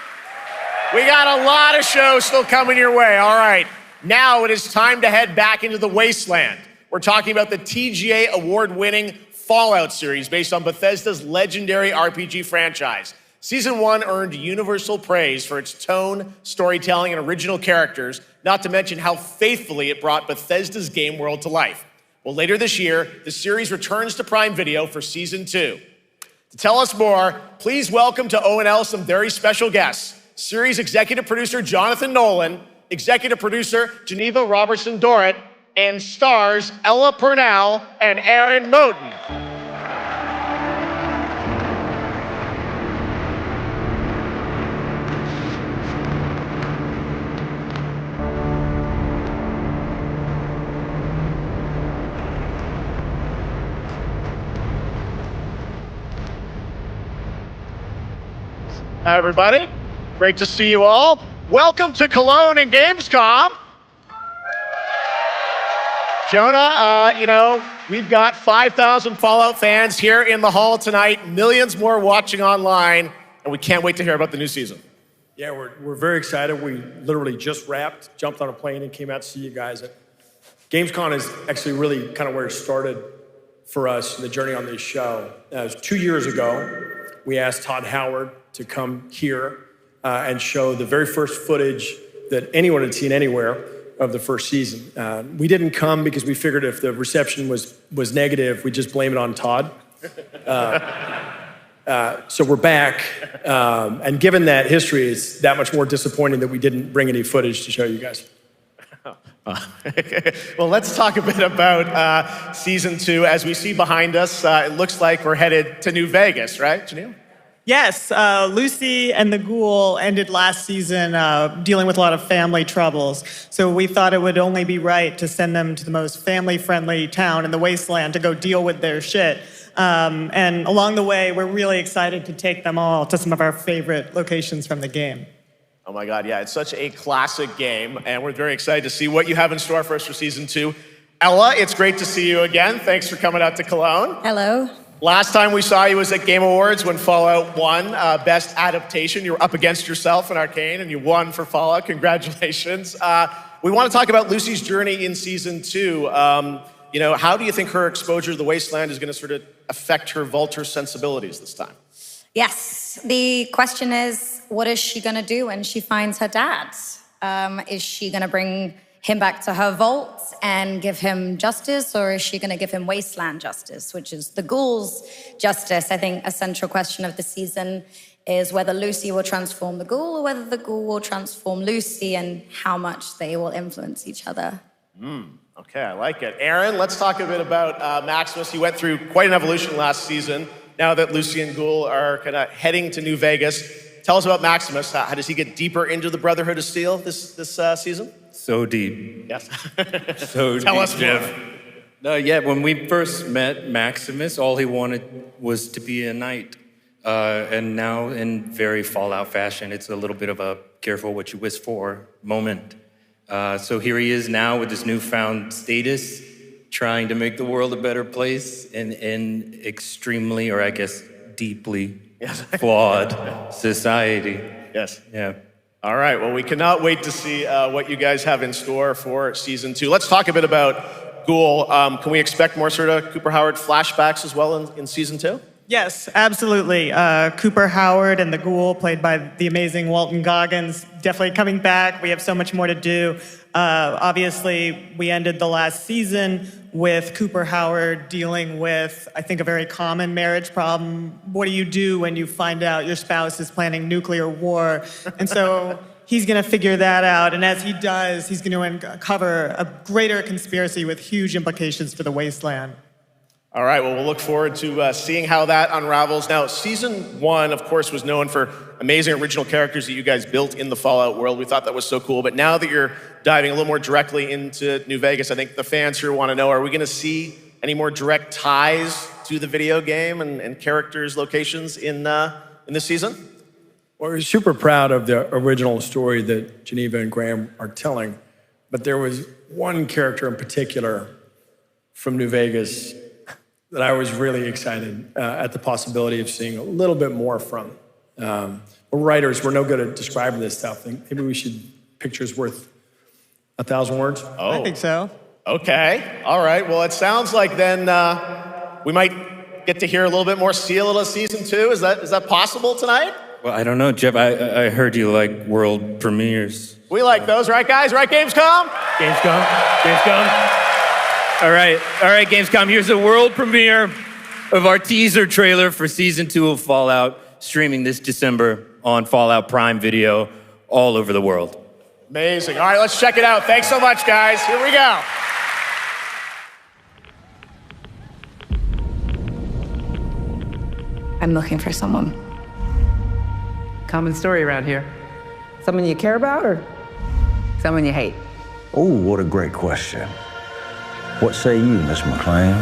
[SPEAKER 2] We got a lot of shows still coming your way. All right, now it is time to head back into the wasteland. We're talking about the TGA award-winning Fallout series based on Bethesda's legendary RPG franchise. Season 1 earned universal praise for its tone, storytelling, and original characters, not to mention how faithfully it brought Bethesda's game world to life. Well, later this year, the series returns to Prime Video for Season 2. To tell us more, please welcome to ONL some very special guests. Series executive producer Jonathan Nolan, executive producer Geneva Robertson-Dorrit, and stars Ella Purnell and Aaron Moten. Hi, everybody. Great to see you all. Welcome to Cologne and Gamescom. Jonah, we've got 5,000 Fallout fans here in the hall tonight, millions more watching online, and we can't wait to hear about the new season.
[SPEAKER 10] Yeah, we're very excited. We literally just wrapped, jumped on a plane, and came out to see you guys. Gamescom is actually really kind of where it started for us, the journey on this show. It was 2 years ago. We asked Todd Howard to come here and show the very first footage that anyone had seen anywhere of the first season. We didn't come because we figured if the reception was negative, we'd just blame it on Todd. So we're back, and given that history, it's that much more disappointing that we didn't bring any footage to show you guys.
[SPEAKER 2] Well, let's talk a bit about Season 2. As we see behind us, it looks like we're headed to New Vegas, right, Janelle?
[SPEAKER 24] Yes, Lucy and the Ghoul ended last season dealing with a lot of family troubles. So we thought it would only be right to send them to the most family-friendly town in the wasteland to go deal with their shit. And along the way, we're really excited to take them all to some of our favorite locations from the game.
[SPEAKER 2] Oh my God, yeah, it's such a classic game, and we're very excited to see what you have in store for us for Season 2. Ella, it's great to see you again. Thanks for coming out to Cologne.
[SPEAKER 25] Hello.
[SPEAKER 2] Last time we saw you was at Game Awards when Fallout won Best Adaptation. You were up against yourself in Arcane, and you won for Fallout. Congratulations. We want to talk about Lucy's journey in Season 2. How do you think her exposure to the Wasteland is going to sort of affect her Vulture sensibilities this time?
[SPEAKER 25] Yes, the question is, what is she going to do when she finds her dad? Is she going to bring him back to her vault and give him justice, or is she going to give him wasteland justice, which is the Ghoul's justice? I think a central question of the season is whether Lucy will transform the Ghoul or whether the Ghoul will transform Lucy, and how much they will influence each other.
[SPEAKER 2] Okay, I like it. Aaron, let's talk a bit about Maximus. He went through quite an evolution last season. Now that Lucy and Ghoul are kind of heading to New Vegas, tell us about Maximus. How does he get deeper into the Brotherhood of Steel this season?
[SPEAKER 26] So deep.
[SPEAKER 2] Yes.
[SPEAKER 26] So deep.
[SPEAKER 2] Tell us more.
[SPEAKER 26] Yeah, when we first met Maximus, all he wanted was to be a knight.
[SPEAKER 9] And now in very Fallout fashion, it's a little bit of a careful what you wish for moment. So here he is now with this newfound status, trying to make the world a better place in extremely, or I guess deeply flawed society.
[SPEAKER 2] Yes.
[SPEAKER 9] Yeah.
[SPEAKER 2] All right, well, we cannot wait to see what you guys have in store for season 2. Let's talk a bit about Ghoul. Can we expect more sort of Cooper Howard flashbacks as well in season 2?
[SPEAKER 24] Yes, absolutely. Cooper Howard and the Ghoul, played by the amazing Walton Goggins, definitely coming back. We have so much more to do. Obviously, we ended the last season with Cooper Howard dealing with, I think, a very common marriage problem. What do you do when you find out your spouse is planning nuclear war? And so he's going to figure that out. And as he does, he's going to uncover a greater conspiracy with huge implications for the Wasteland.
[SPEAKER 2] All right, well, we'll look forward to seeing how that unravels. Now, season 1, of course, was known for amazing original characters that you guys built in the Fallout world. We thought that was so cool. But now that you're diving a little more directly into New Vegas, I think the fans here want to know, are we going to see any more direct ties to the video game and characters' locations in this season?
[SPEAKER 10] Well, we're super proud of the original story that Geneva and Graham are telling. But there was one character in particular from New Vegas that I was really excited at the possibility of seeing a little bit more from. We're writers, we're no good at describing this stuff. Maybe we should, pictures worth 1,000 words?
[SPEAKER 2] Oh.
[SPEAKER 24] I think so.
[SPEAKER 2] Okay, all right. Well, it sounds like then we might get to hear a little bit more, see a little of season 2. Is that possible tonight?
[SPEAKER 9] Well, I don't know, Jeff. I heard you like world premieres.
[SPEAKER 2] We like those, right, guys? Right, Gamescom?
[SPEAKER 9] Gamescom. All right, Gamescom. Here's a world premiere of our teaser trailer for season 2 of Fallout, streaming this December on Fallout Prime Video all over the world.
[SPEAKER 2] Amazing. All right, let's check it out. Thanks so much, guys. Here we go.
[SPEAKER 11] I'm looking for someone.
[SPEAKER 13] Common story around here. Someone you care about or someone you hate?
[SPEAKER 16] Oh, what a great question. What say you, Miss McLean?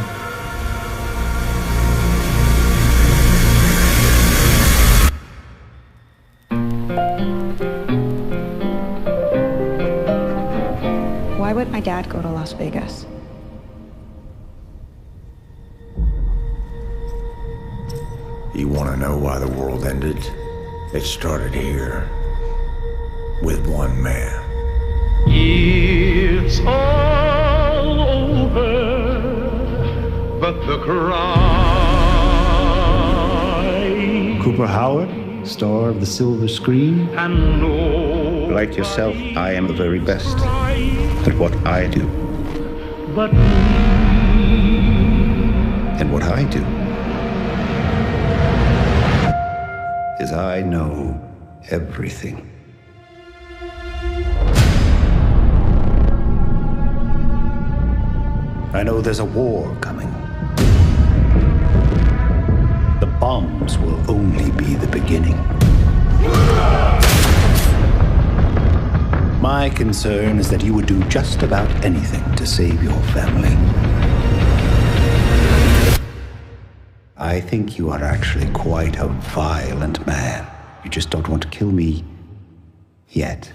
[SPEAKER 11] Why would my dad go to Las Vegas?
[SPEAKER 7] You want to know why the world ended? It started here with one man.
[SPEAKER 17] It's all over, but the cry.
[SPEAKER 18] Cooper Howard, star of the silver screen.
[SPEAKER 17] And no,
[SPEAKER 18] like yourself, I am the very best at what I do.
[SPEAKER 17] But
[SPEAKER 18] and what I do is I know everything. I know there's a war coming. The bombs will only be the beginning. My concern is that you would do just about anything to save your family. I think you are actually quite a violent man. You just don't want to kill me yet.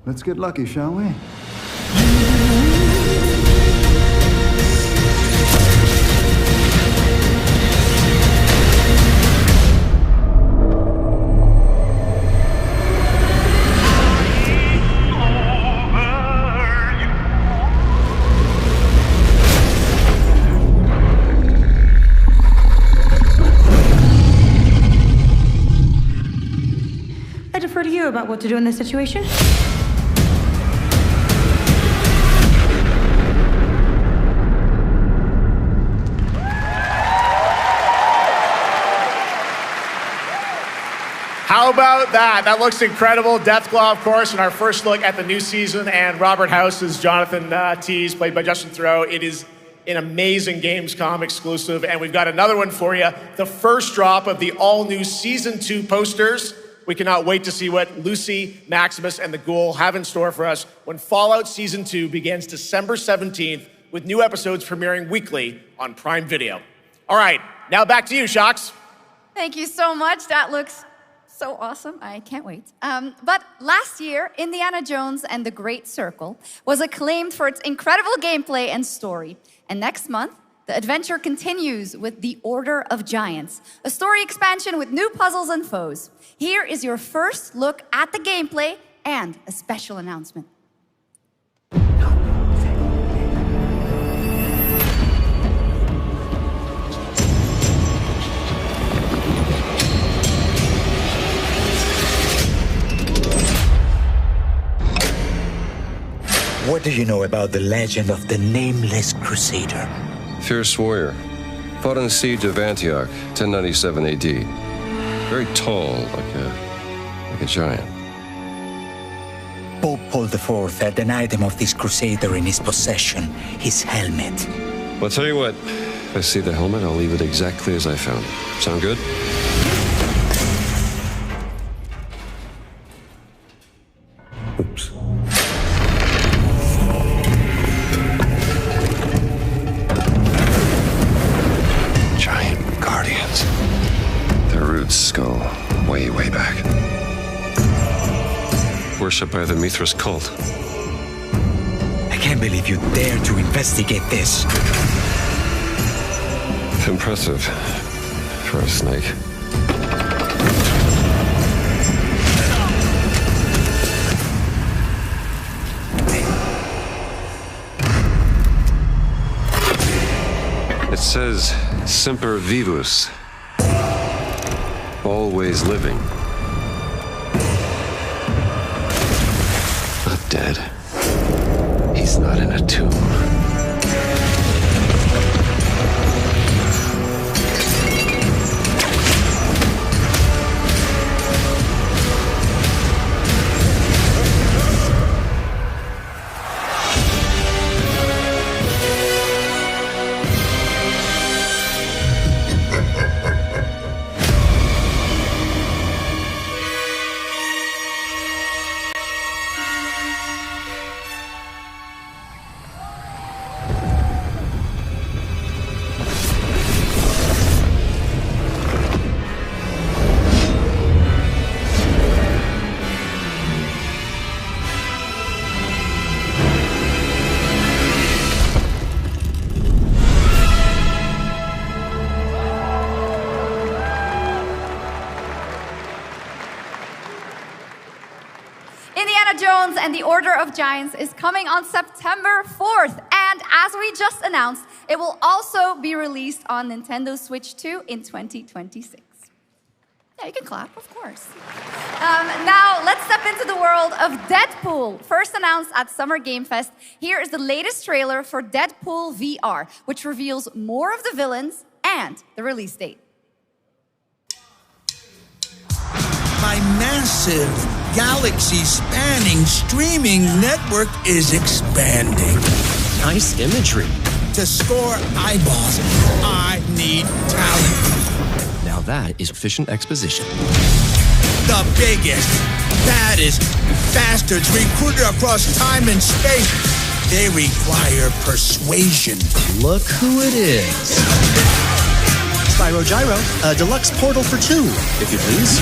[SPEAKER 18] Let's get lucky, shall we?
[SPEAKER 11] I defer to you about what to do in this situation.
[SPEAKER 2] How about that? That looks incredible. Deathclaw, of course, and our first look at the new season, and Robert House is Jonathan Tease, played by Justin Theroux. It is an amazing Gamescom exclusive, and we've got another one for you. The first drop of the all-new Season 2 posters. We cannot wait to see what Lucy, Maximus, and the Ghoul have in store for us when Fallout Season 2 begins December 17th, with new episodes premiering weekly on Prime Video. All right, now back to you, Shox.
[SPEAKER 14] Thank you so much. That looks so awesome. I can't wait. But last year, Indiana Jones and the Great Circle was acclaimed for its incredible gameplay and story. And next month, the adventure continues with The Order of Giants, a story expansion with new puzzles and foes. Here is your first look at the gameplay and a special announcement.
[SPEAKER 1] What do you know about the legend of the Nameless Crusader?
[SPEAKER 5] Fierce warrior. Fought in the siege of Antioch, 1097 AD. Very tall, like a giant.
[SPEAKER 1] Pope Paul IV had an item of this crusader in his possession, his helmet.
[SPEAKER 5] Well, I'll tell you what. If I see the helmet, I'll leave it exactly as I found it. Sound good?
[SPEAKER 1] Oops.
[SPEAKER 5] Giant guardians. Their roots go way, way back. Worshipped by the Mithras cult.
[SPEAKER 1] I can't believe you dare to investigate this.
[SPEAKER 5] Impressive for a snake. It says Semper Vivus. Always living. Not dead. He's not in a tomb.
[SPEAKER 14] Indiana Jones and the Order of Giants is coming on September 4th. And as we just announced, it will also be released on Nintendo Switch 2 in 2026. Yeah, you can clap, of course. Now, let's step into the world of Deadpool. First announced at Summer Game Fest, here is the latest trailer for Deadpool VR, which reveals more of the villains and the release date.
[SPEAKER 6] My massive, galaxy-spanning streaming network is expanding.
[SPEAKER 19] Nice imagery.
[SPEAKER 6] To score eyeballs, I need talent.
[SPEAKER 19] Now that is efficient exposition.
[SPEAKER 6] The biggest, baddest bastards recruited across time and space. They require persuasion.
[SPEAKER 19] Look who it is. Spyro Gyro, a deluxe portal for 2, if you please.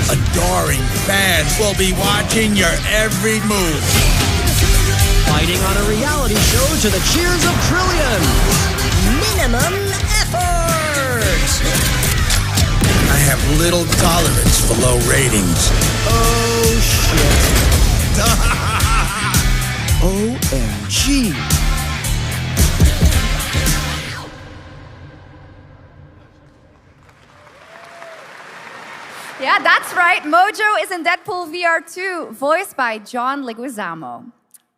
[SPEAKER 6] Adoring fans will be watching your every move.
[SPEAKER 19] Fighting on a reality show to the cheers of trillions.
[SPEAKER 6] Minimum effort. I have little tolerance for low ratings.
[SPEAKER 19] Oh, shit. OMG.
[SPEAKER 14] Yeah, that's right. Mojo is in Deadpool VR 2, voiced by John Leguizamo.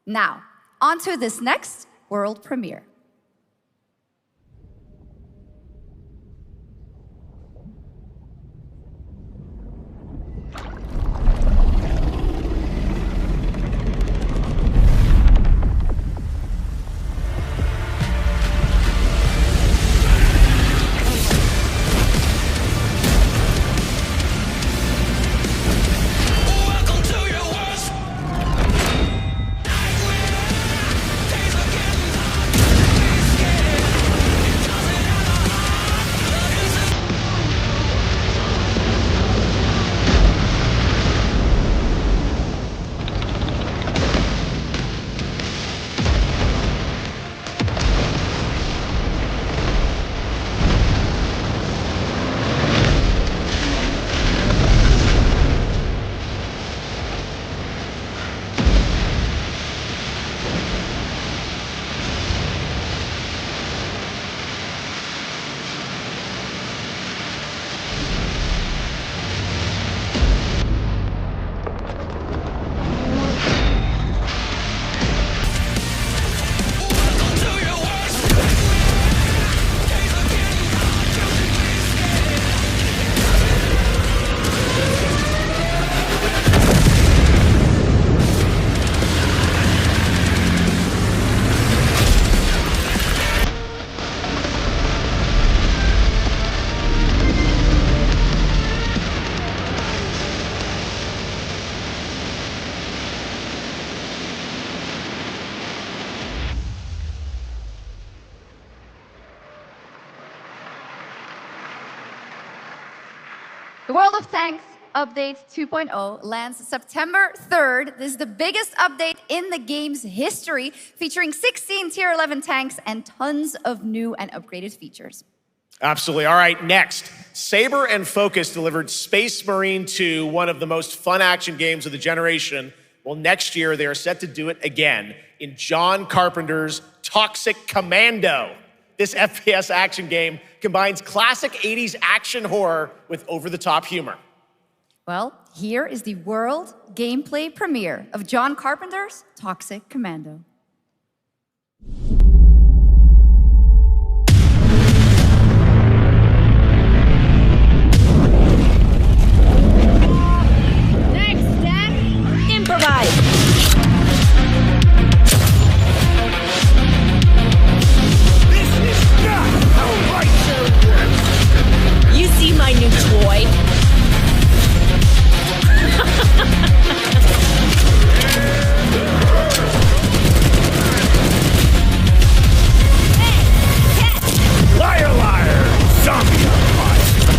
[SPEAKER 14] Now, on to this next world premiere. The World of Tanks Update 2.0 lands September 3rd. This is the biggest update in the game's history, featuring 16 Tier 11 tanks and tons of new and upgraded features.
[SPEAKER 2] Absolutely. All right, next. Saber and Focus delivered Space Marine 2, one of the most fun action games of the generation. Well, next year, they are set to do it again in John Carpenter's Toxic Commando. This FPS action game combines classic 80s action horror with over-the-top humor.
[SPEAKER 14] Well, here is the world gameplay premiere of John Carpenter's Toxic Commando.
[SPEAKER 8] Next step, improvise. You see my new toy?
[SPEAKER 7] Liar, liar! Zombie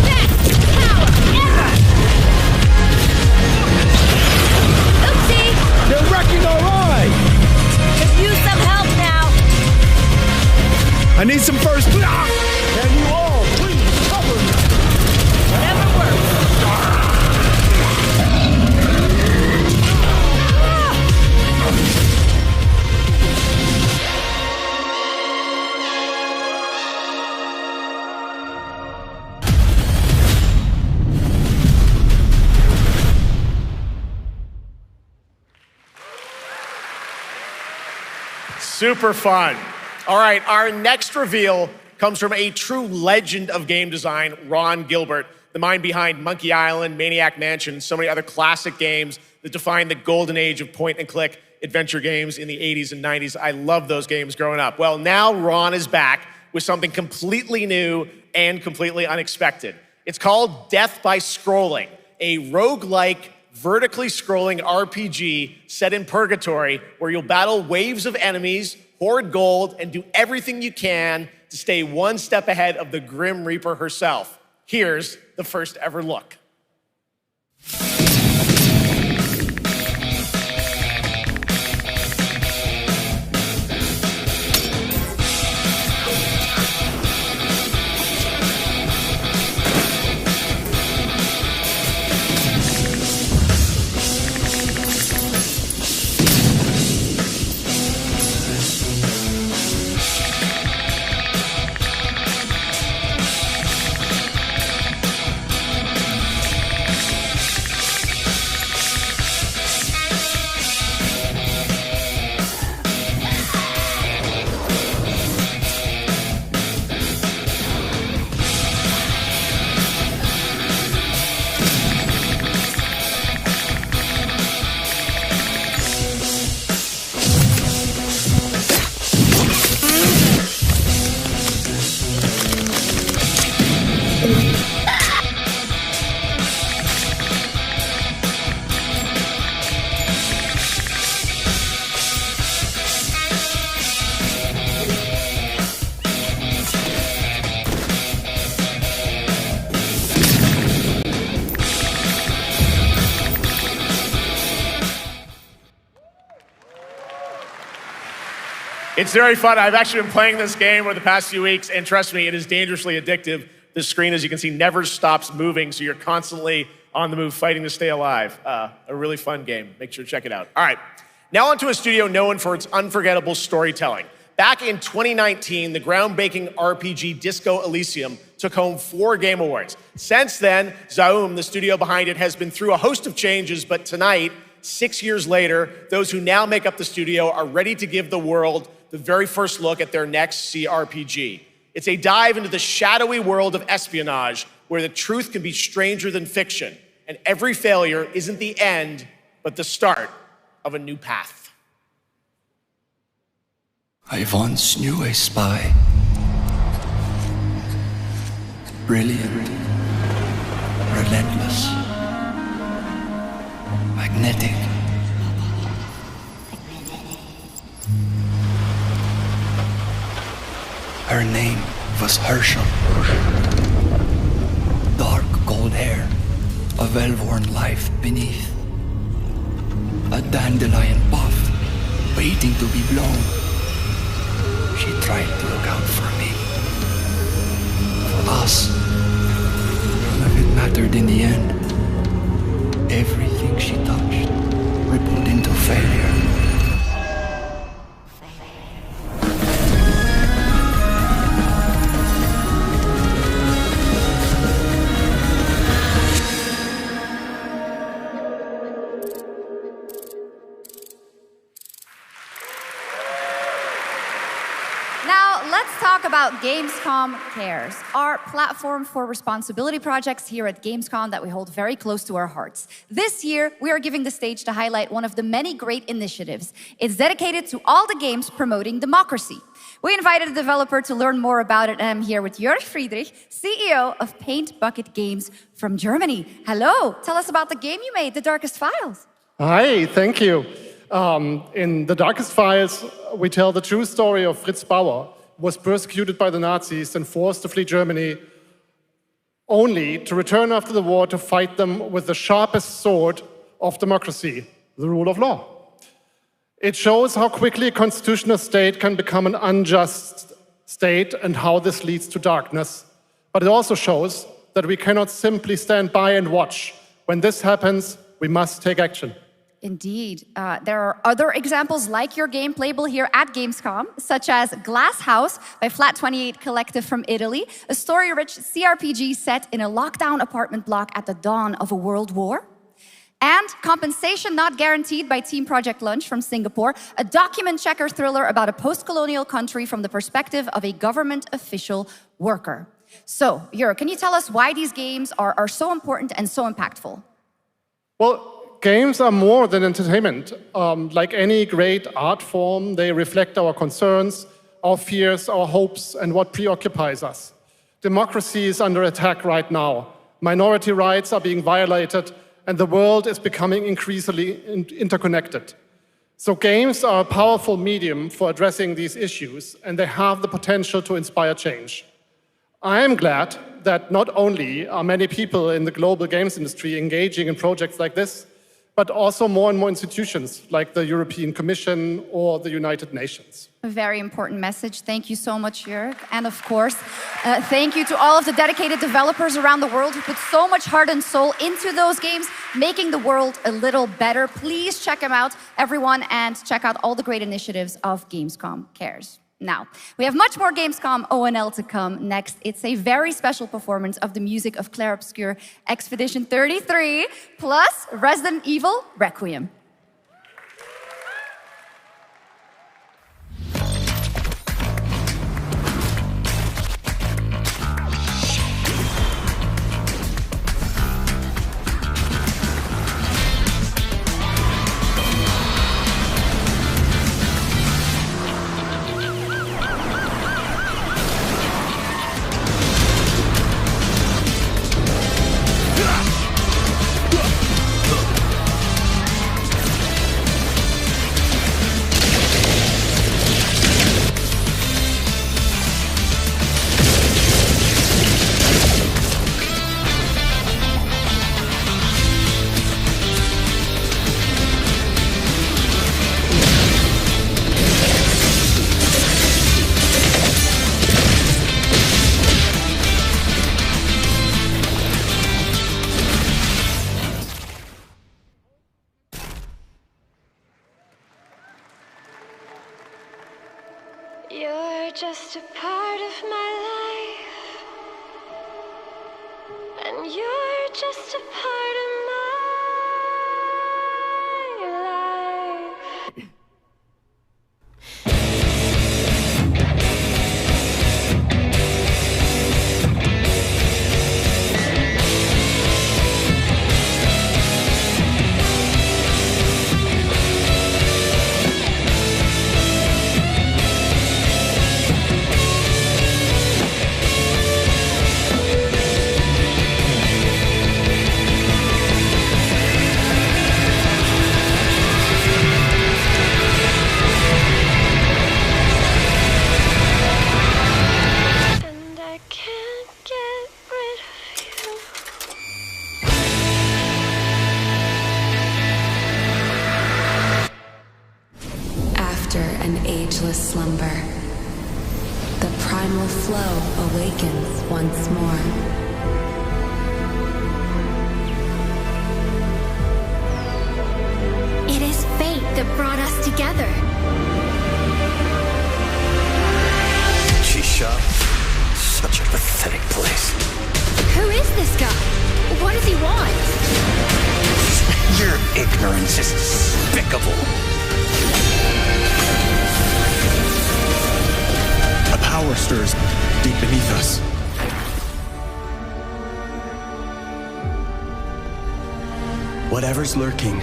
[SPEAKER 8] Best power ever! Oopsie!
[SPEAKER 6] You're wrecking our ride!
[SPEAKER 8] Could use some help now.
[SPEAKER 6] I need some first. Can you all please cover me?
[SPEAKER 8] Whatever works.
[SPEAKER 2] Super fun. All right, our next reveal comes from a true legend of game design, Ron Gilbert, the mind behind Monkey Island, Maniac Mansion, and so many other classic games that defined the golden age of point-and-click adventure games in the 80s and 90s. I loved those games growing up. Well, now Ron is back with something completely new and completely unexpected. It's called Death by Scrolling, a roguelike, vertically scrolling RPG set in purgatory where you'll battle waves of enemies, hoard gold, and do everything you can to stay one step ahead of the Grim Reaper herself. Here's the first ever look. It's very fun. I've actually been playing this game over the past few weeks, and trust me, it is dangerously addictive. The screen, as you can see, never stops moving, so you're constantly on the move fighting to stay alive. A really fun game. Make sure to check it out. All right, now onto a studio known for its unforgettable storytelling. Back in 2019, the groundbreaking RPG Disco Elysium took home 4 Game Awards. Since then, Zaum, the studio behind it, has been through a host of changes, but tonight, 6 years later, those who now make up the studio are ready to give the world the very first look at their next CRPG. It's a dive into the shadowy world of espionage, where the truth can be stranger than fiction, and every failure isn't the end, but the start of a new path.
[SPEAKER 3] I once knew a spy. Brilliant, relentless, magnetic. Her name was Herschel. Dark gold hair, a well-worn life beneath. A dandelion puff, waiting to be blown. She tried to look out for me. For us. None of it mattered in the end. Everything she touched rippled into failure.
[SPEAKER 14] About Gamescom Cares, our platform for responsibility projects here at Gamescom that we hold very close to our hearts. This year, we are giving the stage to highlight one of the many great initiatives. It's dedicated to all the games promoting democracy. We invited a developer to learn more about it, and I'm here with Jörg Friedrich, CEO of Paint Bucket Games from Germany. Hello, tell us about the game you made, The Darkest Files.
[SPEAKER 4] Hi, thank you. In The Darkest Files, we tell the true story of Fritz Bauer, was persecuted by the Nazis and forced to flee Germany, only to return after the war to fight them with the sharpest sword of democracy, the rule of law. It shows how quickly a constitutional state can become an unjust state and how this leads to darkness. But it also shows that we cannot simply stand by and watch. When this happens, we must take action.
[SPEAKER 14] Indeed. There are other examples like your game playable here at Gamescom, such as Glass House by Flat28 Collective from Italy, a story-rich CRPG set in a lockdown apartment block at the dawn of a world war. And Compensation Not Guaranteed by Team Project Lunch from Singapore, a document checker thriller about a post-colonial country from the perspective of a government official worker. So, Jörg, can you tell us why these games are so important and so impactful?
[SPEAKER 4] Well, games are more than entertainment. Like any great art form, they reflect our concerns, our fears, our hopes, and what preoccupies us. Democracy is under attack right now. Minority rights are being violated, and the world is becoming increasingly interconnected. So games are a powerful medium for addressing these issues, and they have the potential to inspire change. I am glad that not only are many people in the global games industry engaging in projects like this, but also more and more institutions like the European Commission or the United Nations.
[SPEAKER 14] A very important message. Thank you so much, Jörg. And of course, thank you to all of the dedicated developers around the world who put so much heart and soul into those games, making the world a little better. Please check them out, everyone, and check out all the great initiatives of Gamescom Cares. Now, we have much more Gamescom ONL to come next. It's a very special performance of the music of Clair Obscur Expedition 33, plus Resident Evil Requiem.
[SPEAKER 12] You're just a part of my life, and you're just a part of my life.
[SPEAKER 8] after an ageless slumber, the primal flow awakens once more.
[SPEAKER 12] It is fate that brought us together.
[SPEAKER 1] Shisha, such a pathetic place.
[SPEAKER 12] Who is this guy? What does he want?
[SPEAKER 1] Your ignorance is despicable.
[SPEAKER 6] A power stirs deep beneath us.
[SPEAKER 15] Whatever's lurking,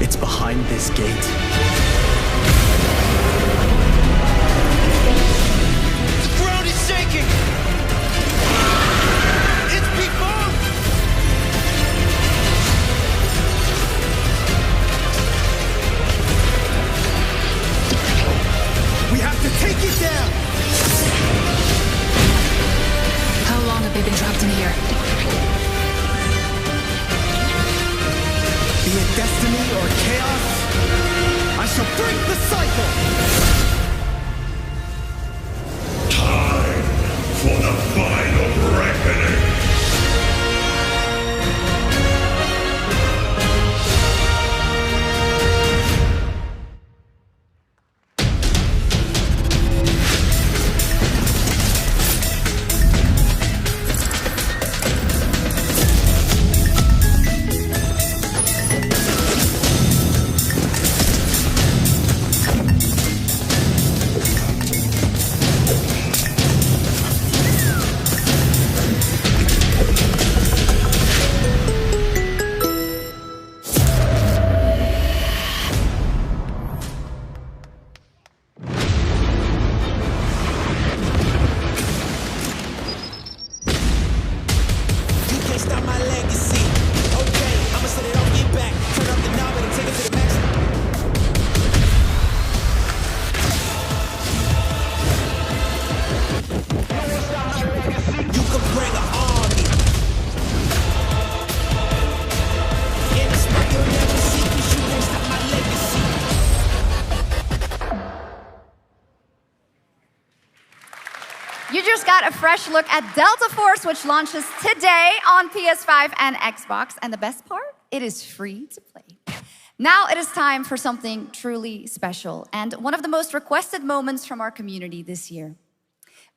[SPEAKER 15] it's behind this gate.
[SPEAKER 1] The ground is shaking! It's people!
[SPEAKER 6] We have to take it down!
[SPEAKER 8] How long have they been trapped in here?
[SPEAKER 6] Be it destiny or chaos, I shall break the cycle!
[SPEAKER 17] Time for the final reckoning.
[SPEAKER 14] You just got a fresh look at Delta Force, which launches today on PS5 and Xbox. And the best part, it is free to play. Now it is time for something truly special and one of the most requested moments from our community this year.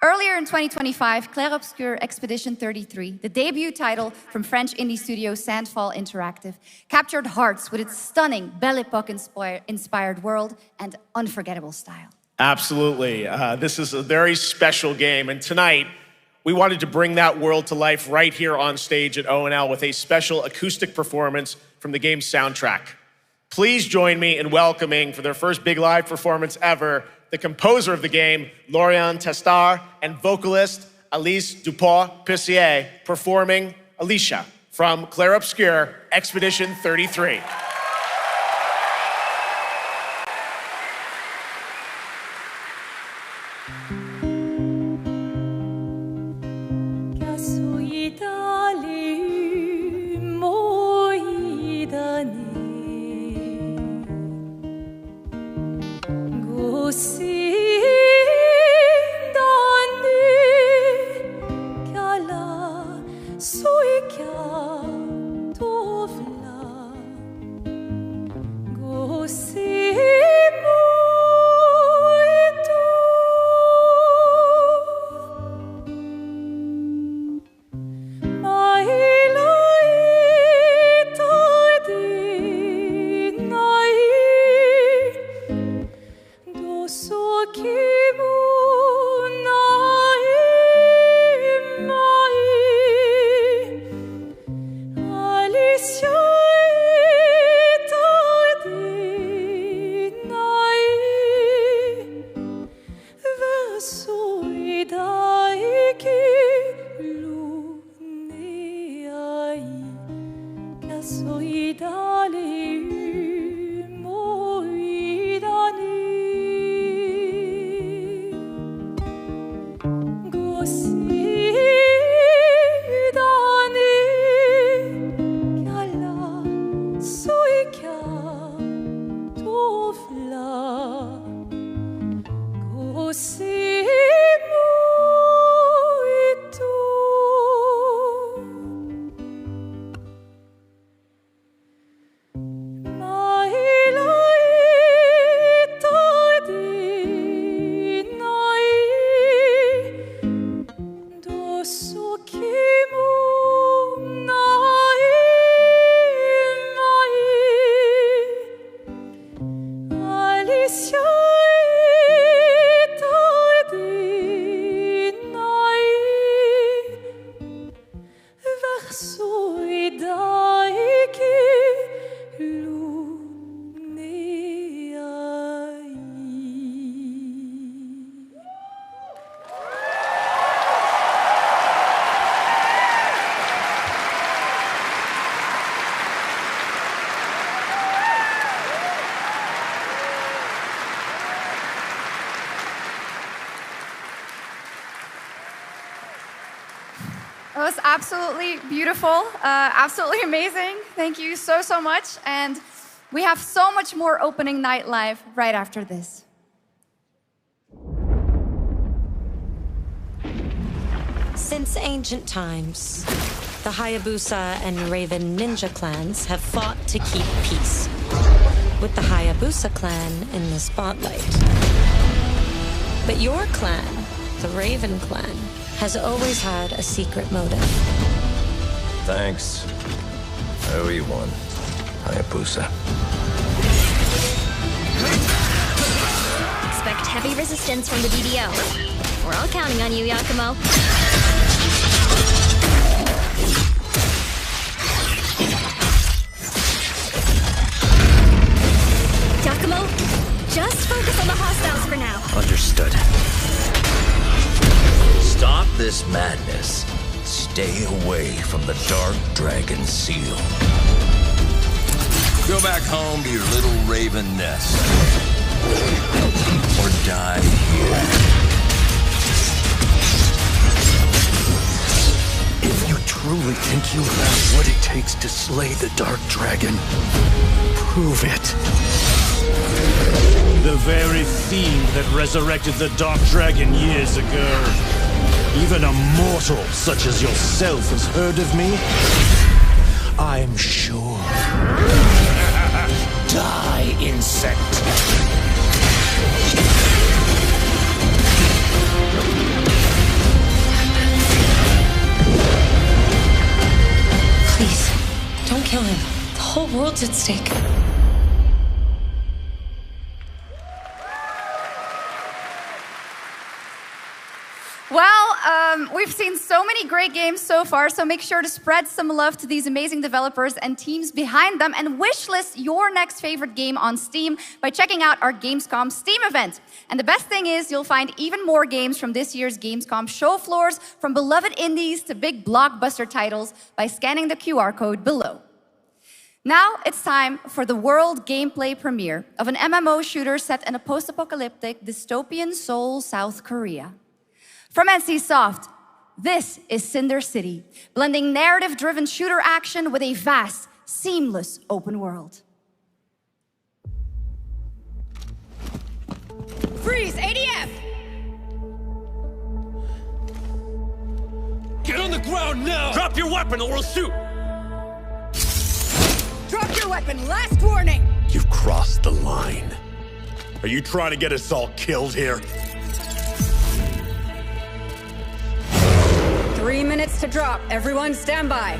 [SPEAKER 14] Earlier in 2025, Clair Obscur Expedition 33, the debut title from French indie studio Sandfall Interactive, captured hearts with its stunning Belle Epoque-inspired world and unforgettable style.
[SPEAKER 2] Absolutely. This is a very special game, and tonight we wanted to bring that world to life right here on stage at ONL with a special acoustic performance from the game's soundtrack. Please join me in welcoming, for their first big live performance ever, the composer of the game, Lauriane Testard, and vocalist Alice Dupont-Pessier, performing Alicia from Clair Obscur Expedition 33.
[SPEAKER 14] That was absolutely beautiful, absolutely amazing. Thank you so, so much. And we have so much more opening night live right after this.
[SPEAKER 20] Since ancient times, the Hayabusa and Raven ninja clans have fought to keep peace, with the Hayabusa clan in the spotlight. But your clan, the Raven clan, has always had a secret motive.
[SPEAKER 16] Thanks. I owe you one, Hayabusa.
[SPEAKER 21] Expect heavy resistance from the DDO. We're all counting on you, Yakumo. Yakumo, just focus on the hostiles for now.
[SPEAKER 16] Understood. Stop this madness. Stay away from the Dark Dragon Seal. Go back home to your little raven nest. Or die here. If you truly think you have what it takes to slay the Dark Dragon, prove it.
[SPEAKER 17] The very fiend that resurrected the Dark Dragon years ago. Even a mortal such as yourself has heard of me? I'm sure. Die, insect.
[SPEAKER 20] Please, don't kill him. The whole world's at stake.
[SPEAKER 14] Well, we've seen so many great games so far, so make sure to spread some love to these amazing developers and teams behind them, and wishlist your next favorite game on Steam by checking out our Gamescom Steam event. And the best thing is you'll find even more games from this year's Gamescom show floors, from beloved indies to big blockbuster titles, by scanning the QR code below. Now it's time for the world gameplay premiere of an MMO shooter set in a post-apocalyptic dystopian Seoul, South Korea. From NCSoft, this is Cinder City, blending narrative-driven shooter action with a vast, seamless open world.
[SPEAKER 8] Freeze, ADF!
[SPEAKER 17] Get on the ground now! Drop your weapon or we'll shoot!
[SPEAKER 8] Drop your weapon, last warning!
[SPEAKER 6] You've crossed the line. Are you trying to get us all killed here?
[SPEAKER 8] 3 minutes to drop. Everyone stand by.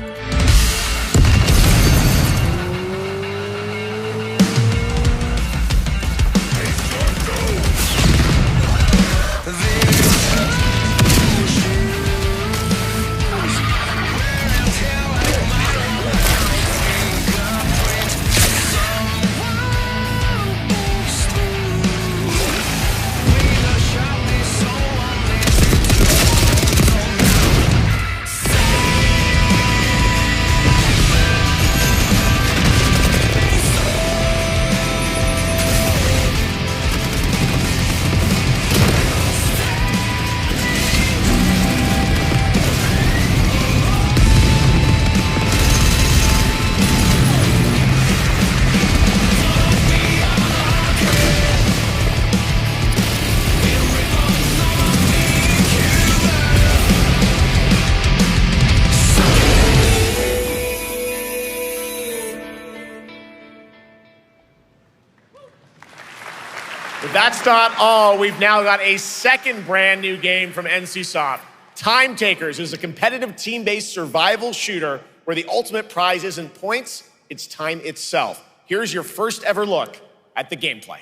[SPEAKER 2] That's not all. We've now got a second brand new game from NCSoft. Time Takers is a competitive team-based survival shooter where the ultimate prize isn't points, it's time itself. Here's your first ever look at the gameplay.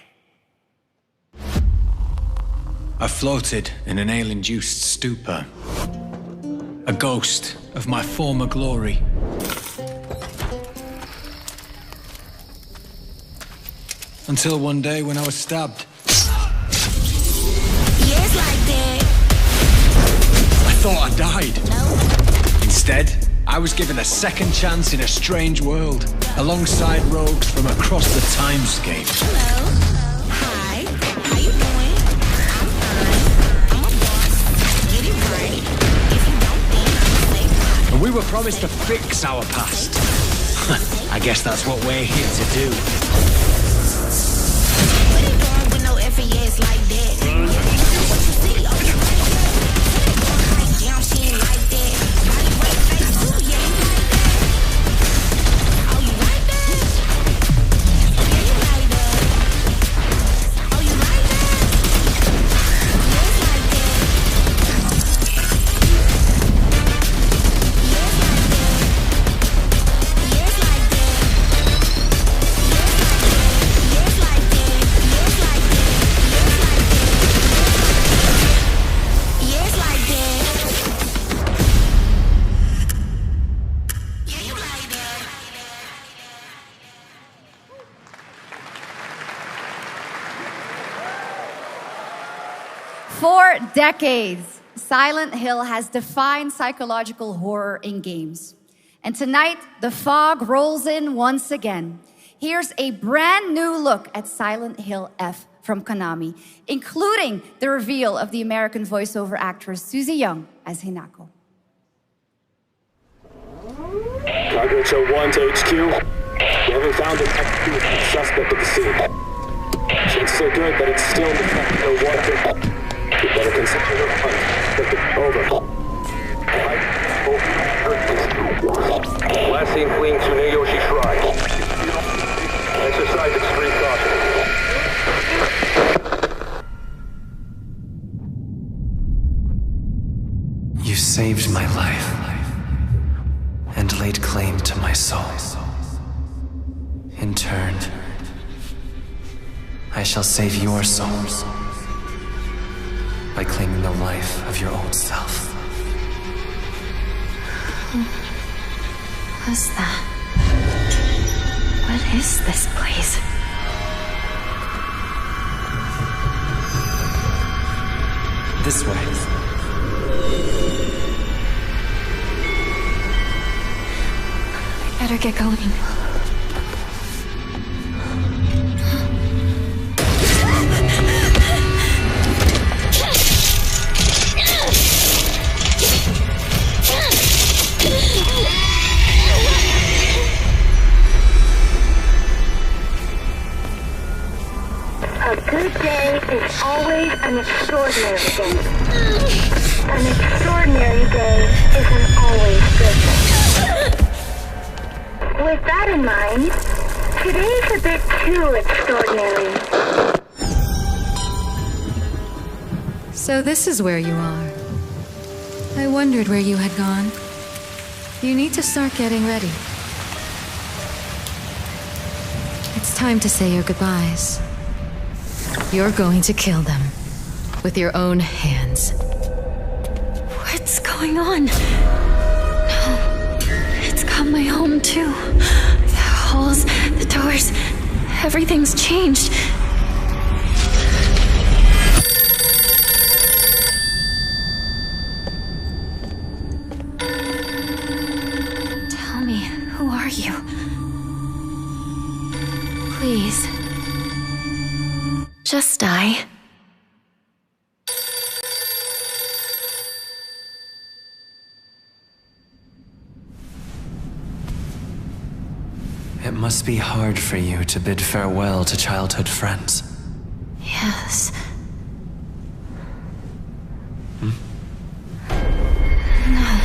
[SPEAKER 3] I floated in an ale-induced stupor, a ghost of my former glory. Until one day when I was stabbed.
[SPEAKER 21] Yes, like that.
[SPEAKER 3] I thought I died. No. Instead, I was given a second chance in a strange world, alongside rogues from across the timescape.
[SPEAKER 21] Hello. Hi. How you doing? I'm fine. I'm a boss. Get it right. If you don't, then I'll say
[SPEAKER 1] promised to fix our past. I guess that's what we're here to do.
[SPEAKER 14] For decades, Silent Hill has defined psychological horror in games. And tonight, the fog rolls in once again. Here's a brand new look at Silent Hill F from Konami, including the reveal of the American voiceover actress Susie Young as Hinako.
[SPEAKER 10] Targets are 1 to HQ. We haven't found an active suspect at the scene. Chances are good, but it's still no water. You better consider the hunt. Over. Last seen fleeing Tsuneyoshi Shrine. Exercise extreme caution.
[SPEAKER 3] You saved my life and laid claim to my soul. In turn, I shall save your souls by claiming the life of your old self.
[SPEAKER 21] Who was that? What is this place?
[SPEAKER 3] This way.
[SPEAKER 21] I better get going.
[SPEAKER 22] A good day is always an extraordinary day. An extraordinary day isn't always good. With that in mind, today's a bit too extraordinary.
[SPEAKER 23] So this is where you are. I wondered where you had gone. You need to start getting ready. It's time to say your goodbyes. You're going to kill them with your own hands.
[SPEAKER 21] What's going on? No, it's got my home too. The halls, the doors, everything's changed. Tell me, who are you? Please. Just die.
[SPEAKER 3] It must be hard for you to bid farewell to childhood friends.
[SPEAKER 21] Yes.
[SPEAKER 3] Hmm?
[SPEAKER 21] No.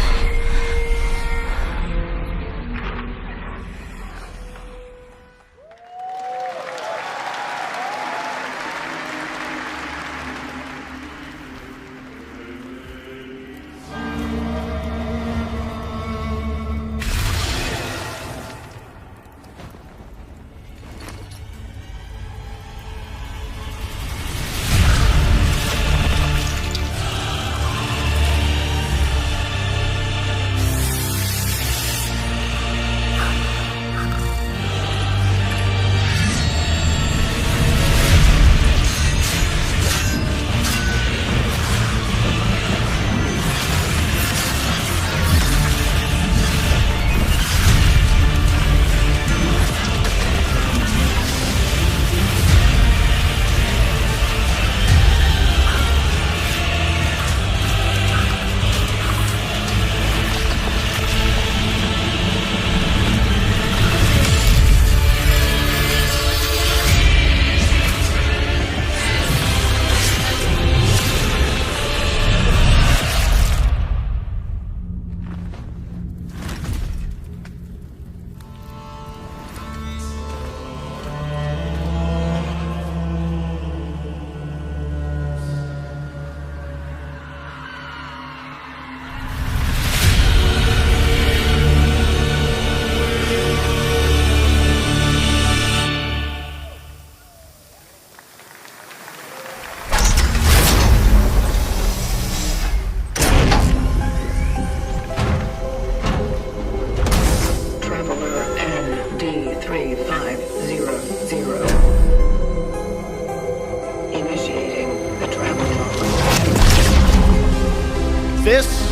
[SPEAKER 2] This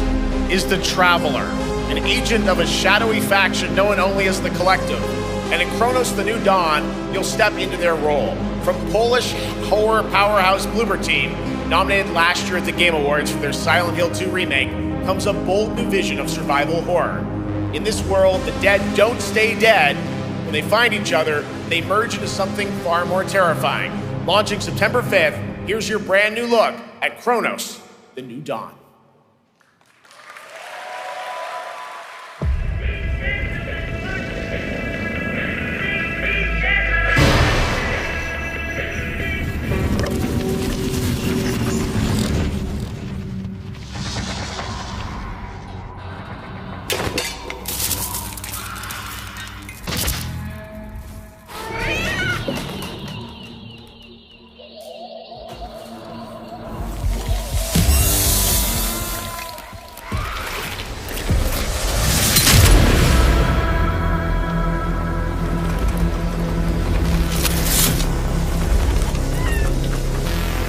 [SPEAKER 2] is the Traveler, an agent of a shadowy faction known only as the Collective. And in Kronos: The New Dawn, you'll step into their role. From Polish horror powerhouse Bloober Team, nominated last year at the Game Awards for their Silent Hill 2 remake, comes a bold new vision of survival horror. In this world, the dead don't stay dead. When they find each other, they merge into something far more terrifying. Launching September 5th, here's your brand new look at Kronos: The New Dawn.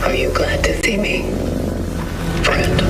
[SPEAKER 9] Are you glad to see me, friend?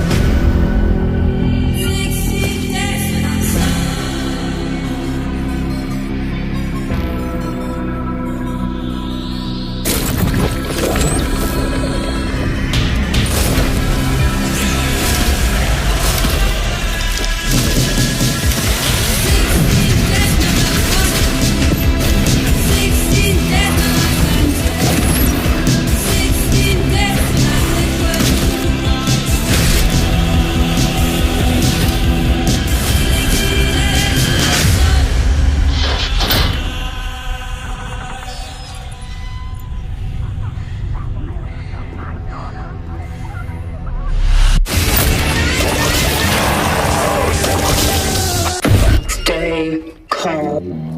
[SPEAKER 9] Stay calm.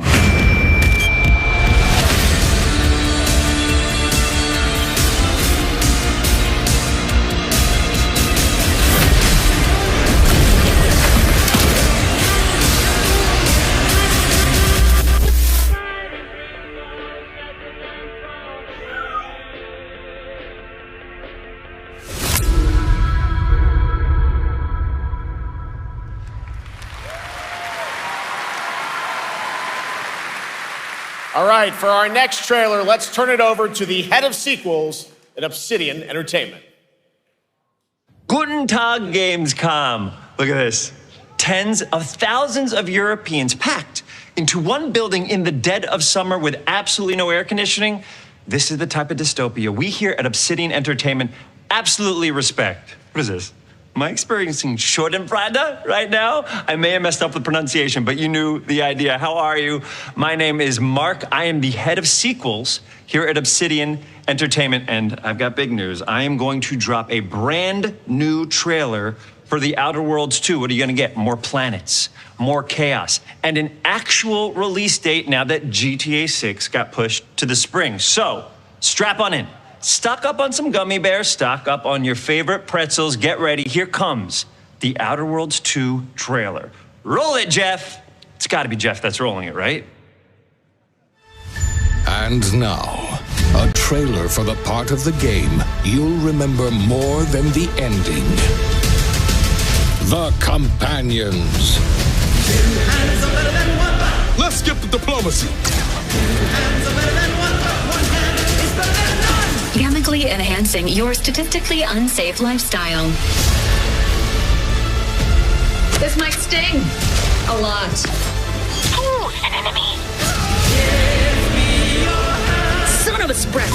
[SPEAKER 2] All right, for our next trailer, let's turn it over to the head of sequels at Obsidian Entertainment.
[SPEAKER 13] Guten Tag, Gamescom. Look at this. Tens of thousands of Europeans packed into one building in the dead of summer with absolutely no air conditioning. This is the type of dystopia we here at Obsidian Entertainment absolutely respect. What is this? Am I experiencing Schadenfreude right now? I may have messed up the pronunciation, but you knew the idea. How are you? My name is Mark. I am the head of sequels here at Obsidian Entertainment, and I've got big news. I am going to drop a brand new trailer for The Outer Worlds 2. What are you gonna get? More planets, more chaos, and an actual release date now that GTA 6 got pushed to the spring. So, strap on in. Stock up on some gummy bears, stock up on your favorite pretzels, get ready. Here comes the Outer Worlds 2 trailer. Roll it, Jeff. It's gotta be Jeff that's rolling it, right?
[SPEAKER 18] And now, a trailer for the part of the game you'll remember more than the ending. The Companions.
[SPEAKER 6] Let's skip the diplomacy.
[SPEAKER 24] Chemically enhancing your statistically unsafe lifestyle. This might sting a lot.
[SPEAKER 21] Who's an enemy?
[SPEAKER 24] Son of a spread.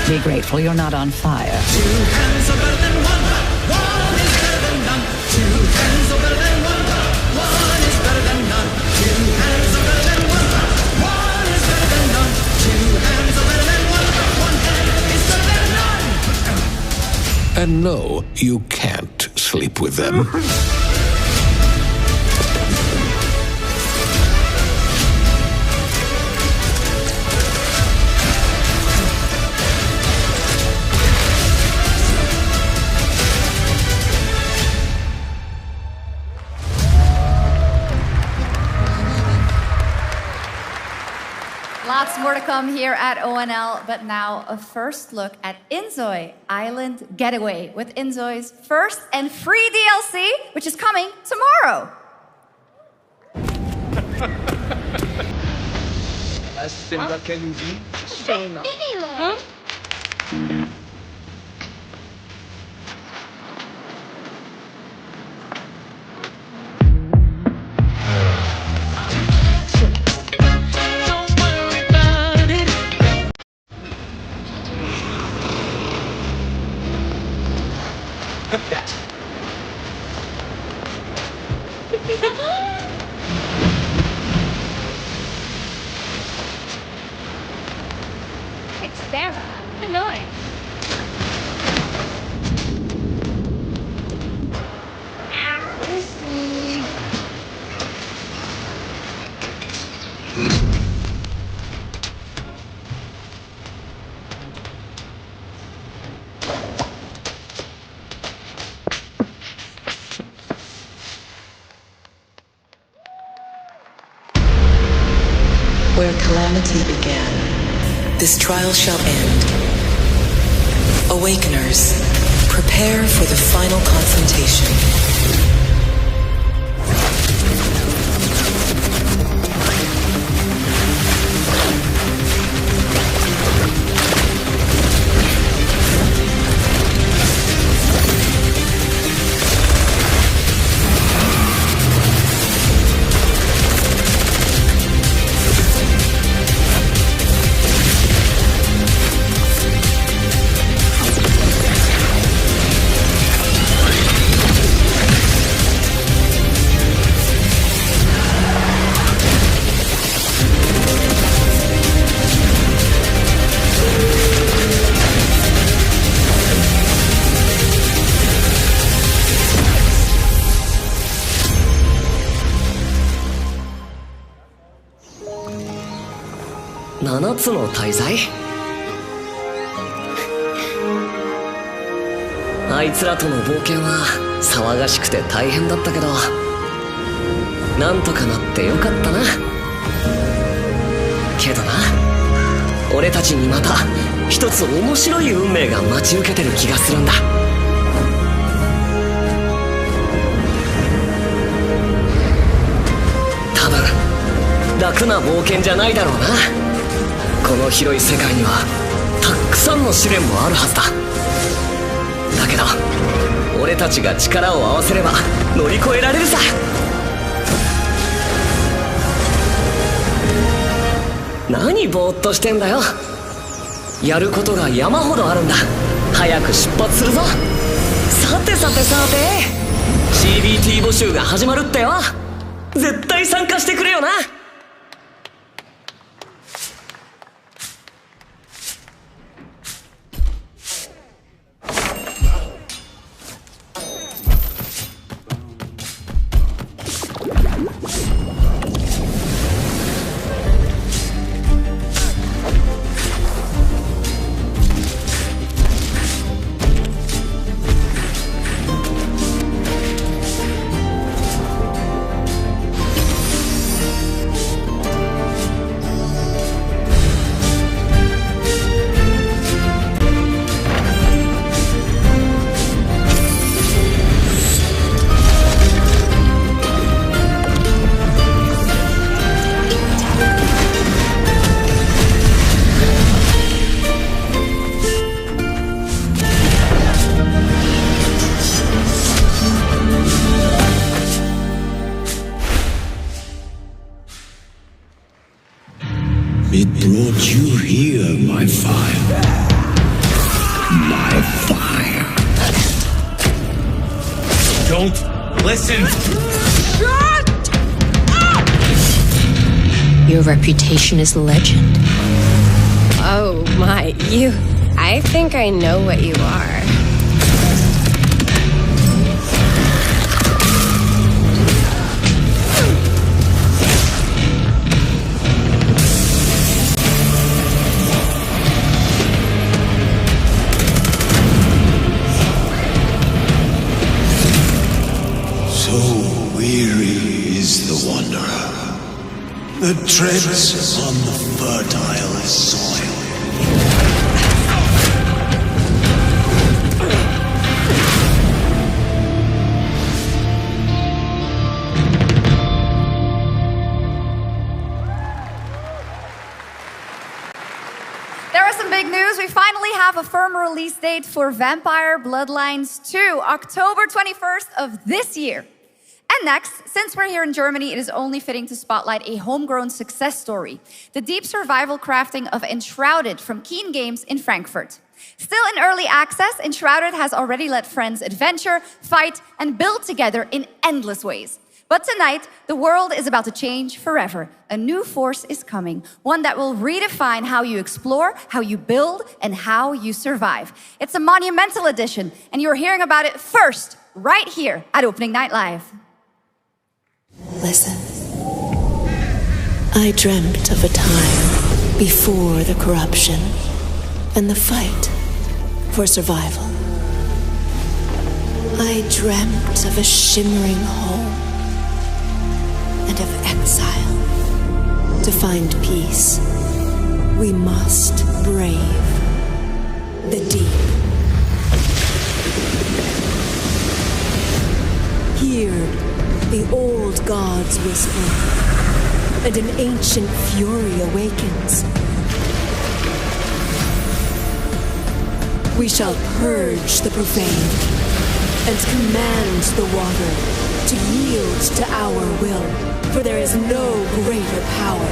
[SPEAKER 25] Be grateful you're not on fire.
[SPEAKER 21] 2 hands are better than one. One is better than none. 2 hands are better than one. One is better than none. 2 hands are better than one. One is better than none. 2 hands are better than one. One hand is better than none.
[SPEAKER 18] And no, you can't sleep with them.
[SPEAKER 14] Lots more to come here at ONL, but now a first look at Inzoi Island Getaway with Inzoi's first and free DLC, which is coming tomorrow.
[SPEAKER 12] It's Sarah. Annoying.
[SPEAKER 4] Where calamity began, this trial shall end. Awakeners, prepare for the final confrontation.7
[SPEAKER 5] つの大罪？あいつらとの冒険は騒がしくて大変だったけど、なんとかなってよかったな。けどな、俺たちにまた一つ面白い運命が待ち受けてる気がするんだ。多分楽な冒険じゃないだろうな。この広い世界にはたくさんの試練もあるはずだ。だけど俺たちが力を合わせれば乗り越えられるさ。何ぼーっとしてんだよ。やることが山ほどあるんだ。早く出発するぞ。さてさてさて、 CBT 募集が始まるってよ。絶対参加してくれよな。
[SPEAKER 1] It brought you here, my fire. My fire.
[SPEAKER 7] Don't listen!
[SPEAKER 8] Shut up!
[SPEAKER 11] Your reputation is legend.
[SPEAKER 8] Oh my, you... I think I know what you are.
[SPEAKER 1] So weary is the wanderer. that treads on the fertile soil.
[SPEAKER 14] There is some big news. We finally have a firm release date for Vampire Bloodlines 2, October 21st of this year. And next, since we're here in Germany, it is only fitting to spotlight a homegrown success story, the deep survival crafting of Enshrouded from Keen Games in Frankfurt. Still in early access, Enshrouded has already let friends adventure, fight, and build together in endless ways. But tonight, the world is about to change forever. A new force is coming, one that will redefine how you explore, how you build, and how you survive. It's a monumental edition, and you're hearing about it first, right here at Opening Night Live.
[SPEAKER 11] Listen. I dreamt of a time before the corruption and the fight for survival. I dreamt of a shimmering home and of exile. To find peace, we must brave the deep. Hear the old gods whisper, and an ancient fury awakens. We shall purge the profane and command the water to yield to our will, for there is no greater power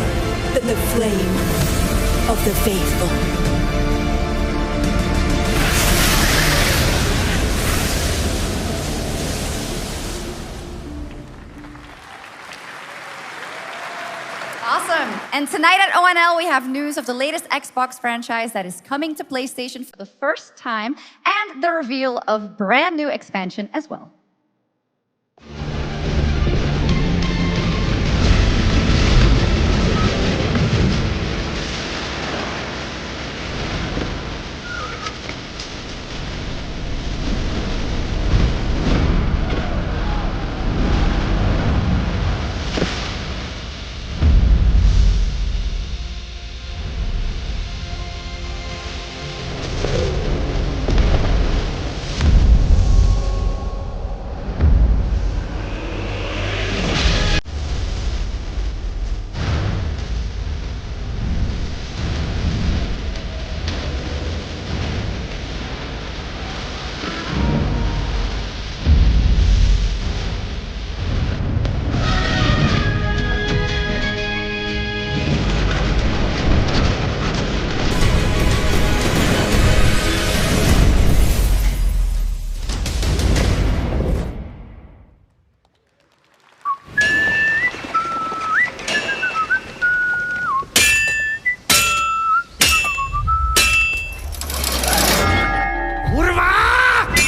[SPEAKER 11] than the flame of the faithful.
[SPEAKER 14] Awesome. And tonight at ONL, we have news of the latest Xbox franchise that is coming to PlayStation for the first time, and the reveal of brand new expansion as well.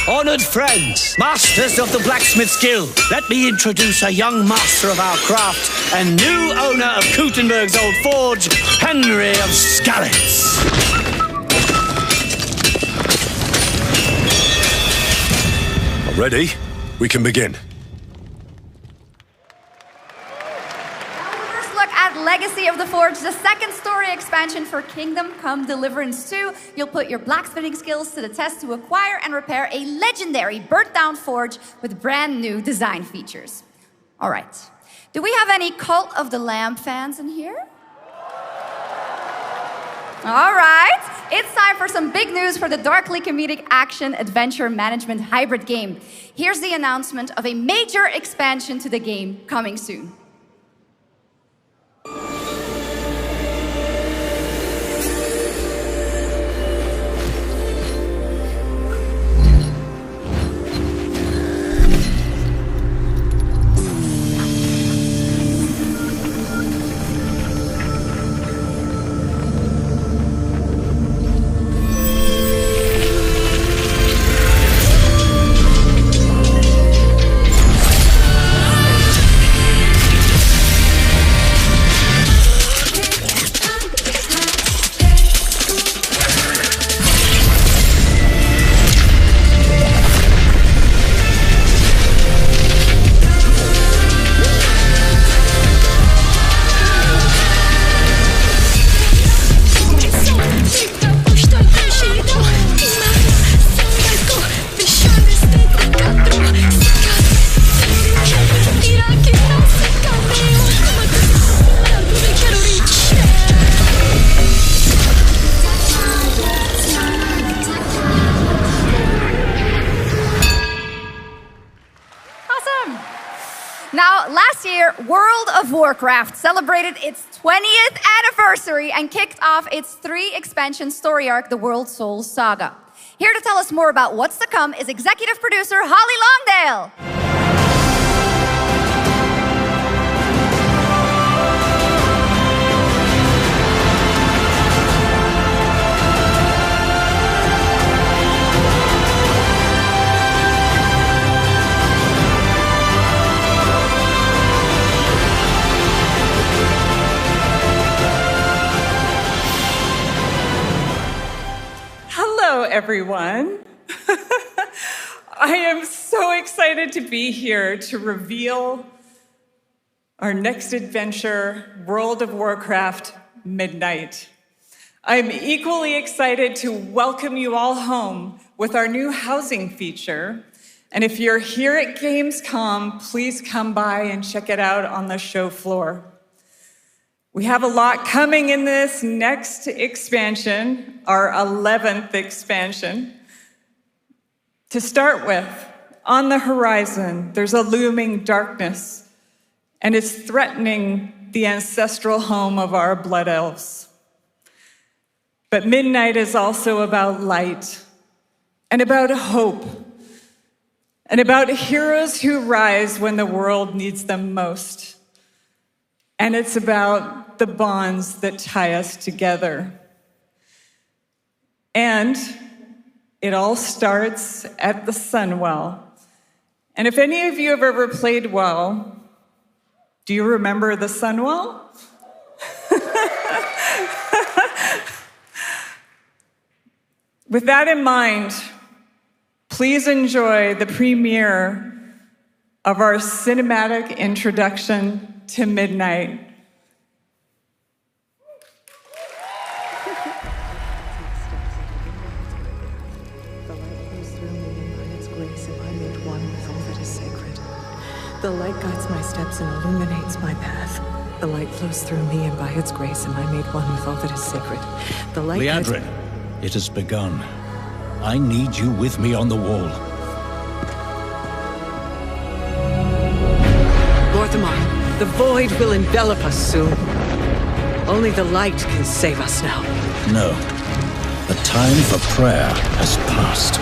[SPEAKER 7] Honored friends, masters of the blacksmith guild, let me introduce a young master of our craft and new owner of Gutenberg's old forge, Henry of Skalitz.
[SPEAKER 15] Ready? We can begin.
[SPEAKER 14] Legacy of the Forge, the second story expansion for Kingdom Come Deliverance 2. You'll put your blacksmithing skills to the test to acquire and repair a legendary burnt-down forge with brand new design features. All right. Do we have any Cult of the Lamb fans in here? All right. It's time for some big news for the darkly comedic action adventure management hybrid game. Here's the announcement of a major expansion to the game coming soon. World of Warcraft celebrated its 20th anniversary and kicked off its 3-expansion story arc, the World Souls Saga. Here to tell us more about what's to come is executive producer Holly Longdale.
[SPEAKER 10] Hello, everyone. I am so excited to be here to reveal our next adventure, World of Warcraft Midnight. I'm equally excited to welcome you all home with our new housing feature. And if you're here at Gamescom, please come by and check it out on the show floor. We have a lot coming in this next expansion, our 11th expansion. To start with, on the horizon, there's a looming darkness, and it's threatening the ancestral home of our blood elves. But Midnight is also about light, and about hope, and about heroes who rise when the world needs them most. And it's about the bonds that tie us together. And it all starts at the Sunwell. And if any of you have ever played WoW, do you remember the Sunwell? With that in mind, please enjoy the premiere of our cinematic introduction to Midnight.
[SPEAKER 4] The light guides my steps and illuminates my path. The light flows through me, and by its grace am I made one with all that is sacred. The light
[SPEAKER 16] Liadrin, it has begun. I need you with me on the wall.
[SPEAKER 4] Gorthamar, the void will envelop us soon. Only the light can save us now.
[SPEAKER 16] No. The time for prayer has passed.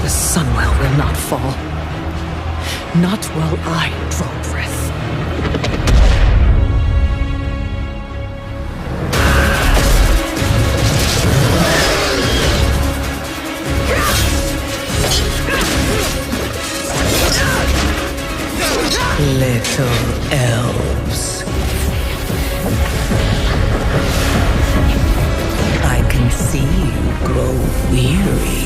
[SPEAKER 4] The Sunwell will not fall. Not while I draw breath. Little elves. I can see you grow weary.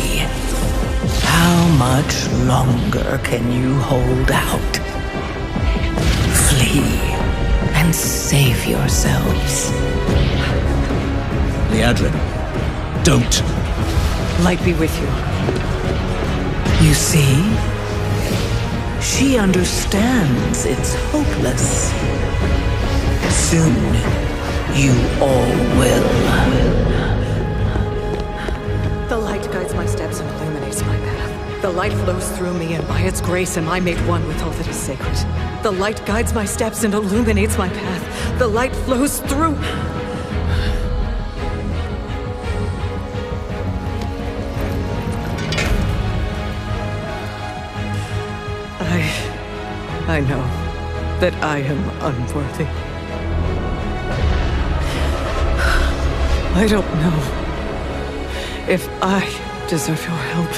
[SPEAKER 4] How much longer can you hold out? Flee and save yourselves.
[SPEAKER 16] Liadrin, don't.
[SPEAKER 4] Light be with you. You see? She understands it's hopeless. Soon, you all will. The light guides my steps and illuminates my path. The light flows through me, and by its grace am I made one with all that is sacred. The light guides my steps and illuminates my path. The light flows through... I know that I am unworthy. I don't know if I deserve your help,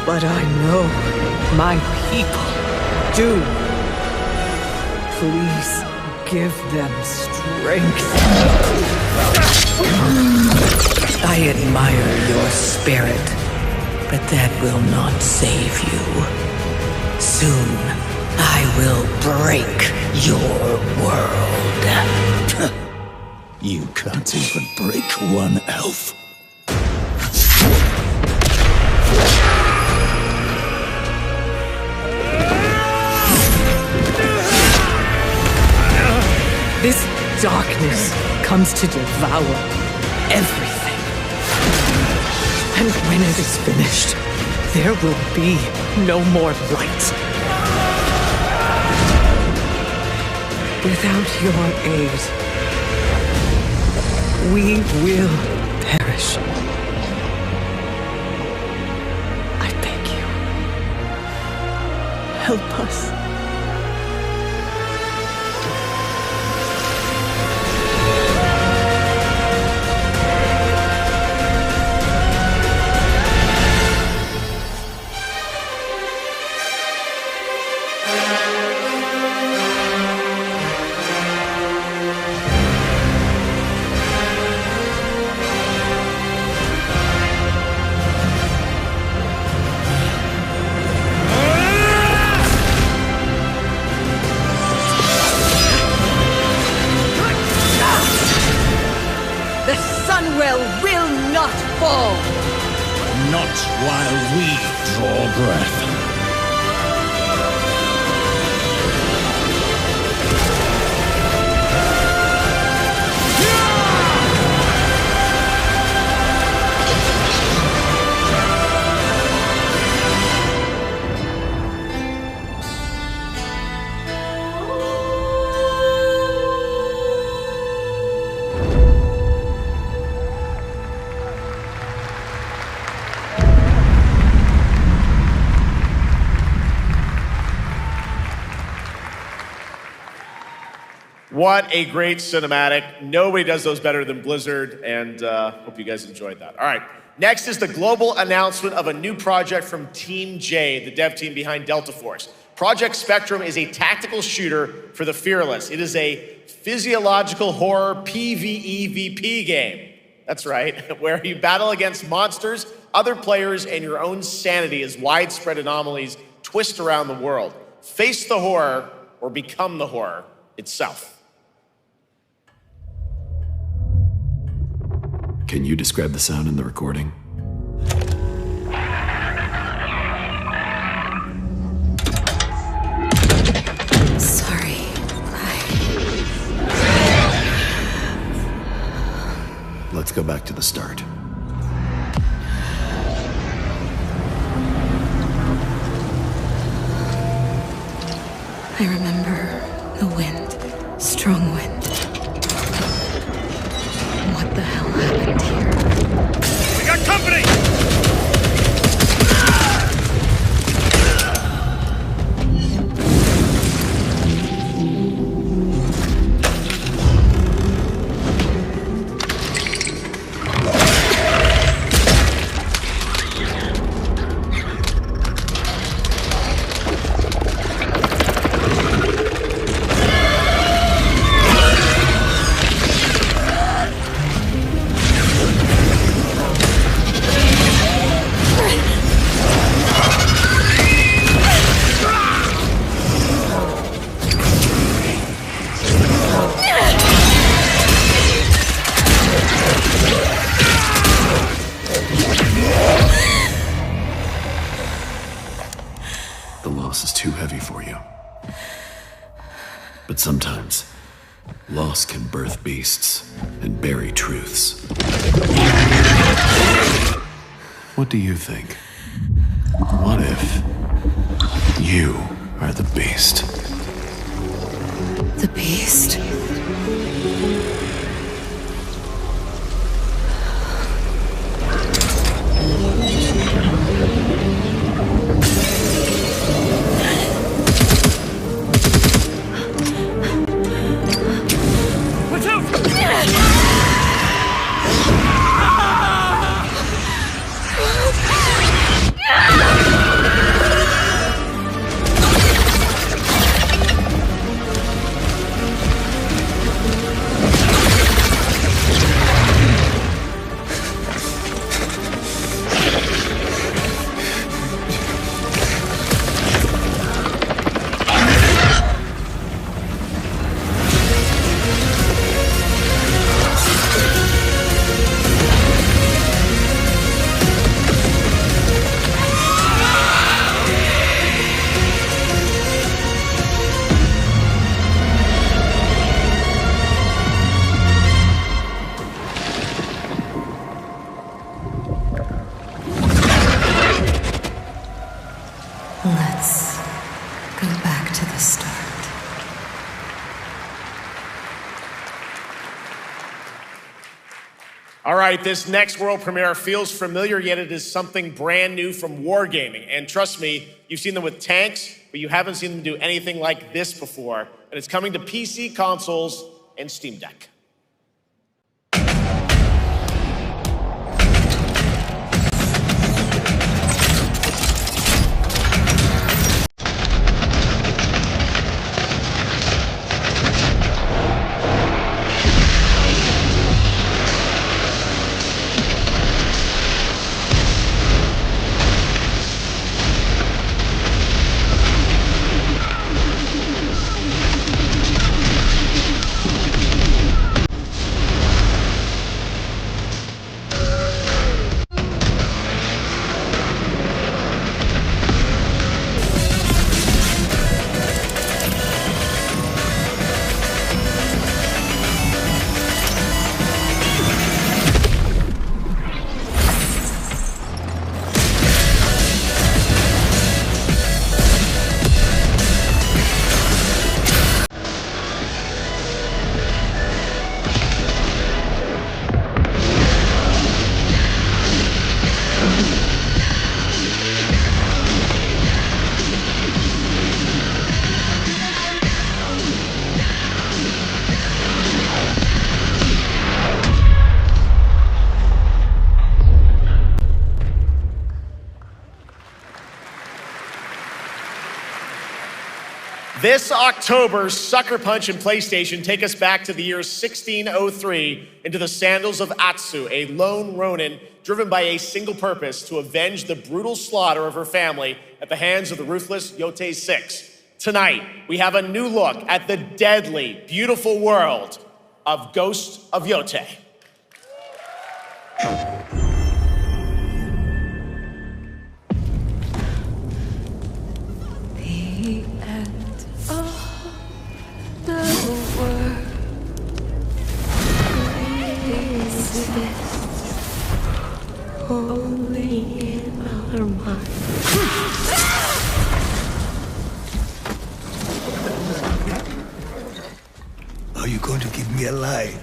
[SPEAKER 4] but I know my people do. Please give them strength. I admire your spirit, but that will not save you. Soon, I will break your world.
[SPEAKER 16] You can't even break one elf.
[SPEAKER 4] This darkness comes to devour everything. And when it is finished, there will be no more light. Without your aid, we will perish. I beg you, help us.
[SPEAKER 16] Not while we draw breath.
[SPEAKER 2] What a great cinematic. Nobody does those better than Blizzard, and hope you guys enjoyed that. All right, next is the global announcement of a new project from Team J, the dev team behind Delta Force. Project Spectrum is a tactical shooter for the fearless. It is a physiological horror PvEVP game. That's right, where you battle against monsters, other players, and your own sanity as widespread anomalies twist around the world. Face the horror or become the horror itself.
[SPEAKER 17] Can you describe the sound in the recording?
[SPEAKER 11] Sorry.
[SPEAKER 17] Let's go back to the start.
[SPEAKER 11] I remember the wind, strong wind. What the hell happened here?
[SPEAKER 21] We got company!
[SPEAKER 17] But sometimes, loss can birth beasts and bury truths. What do you think? What if you are the beast?
[SPEAKER 11] The beast? the start.
[SPEAKER 2] All right, this next world premiere feels familiar, yet it is something brand new from Wargaming. And trust me, you've seen them with tanks, but you haven't seen them do anything like this before. And it's coming to PC, consoles, and Steam Deck. This October, Sucker Punch and PlayStation take us back to the year 1603 into the sandals of Atsu, a lone ronin driven by a single purpose to avenge the brutal slaughter of her family at the hands of the ruthless Yotei 6. Tonight, we have a new look at the deadly, beautiful world of Ghost of Yotei.
[SPEAKER 11] Only in our mind.
[SPEAKER 1] Are you going to give me a line?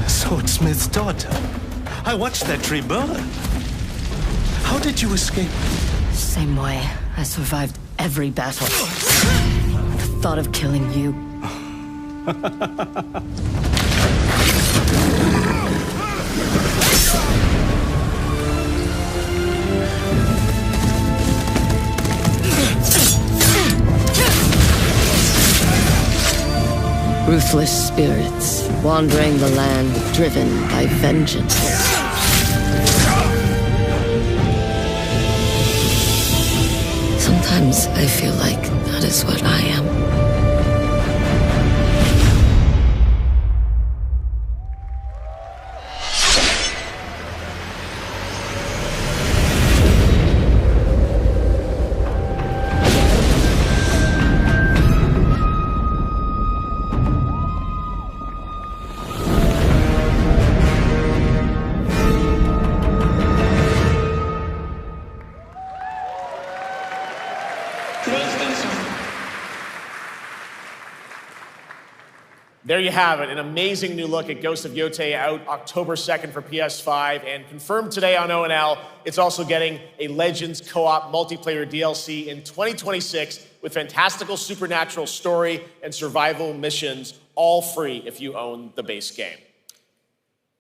[SPEAKER 3] Swordsmith's daughter. I watched that tree burn. How did you escape?
[SPEAKER 25] Same way. I survived every battle. The thought of killing you. Ruthless spirits, wandering the land, driven by vengeance. Sometimes I feel like that is what I am.
[SPEAKER 2] There you have it, an amazing new look at Ghost of Yotei, out October 2nd for PS5, and confirmed today on ONL, it's also getting a Legends co-op multiplayer DLC in 2026 with fantastical supernatural story and survival missions, all free if you own the base game.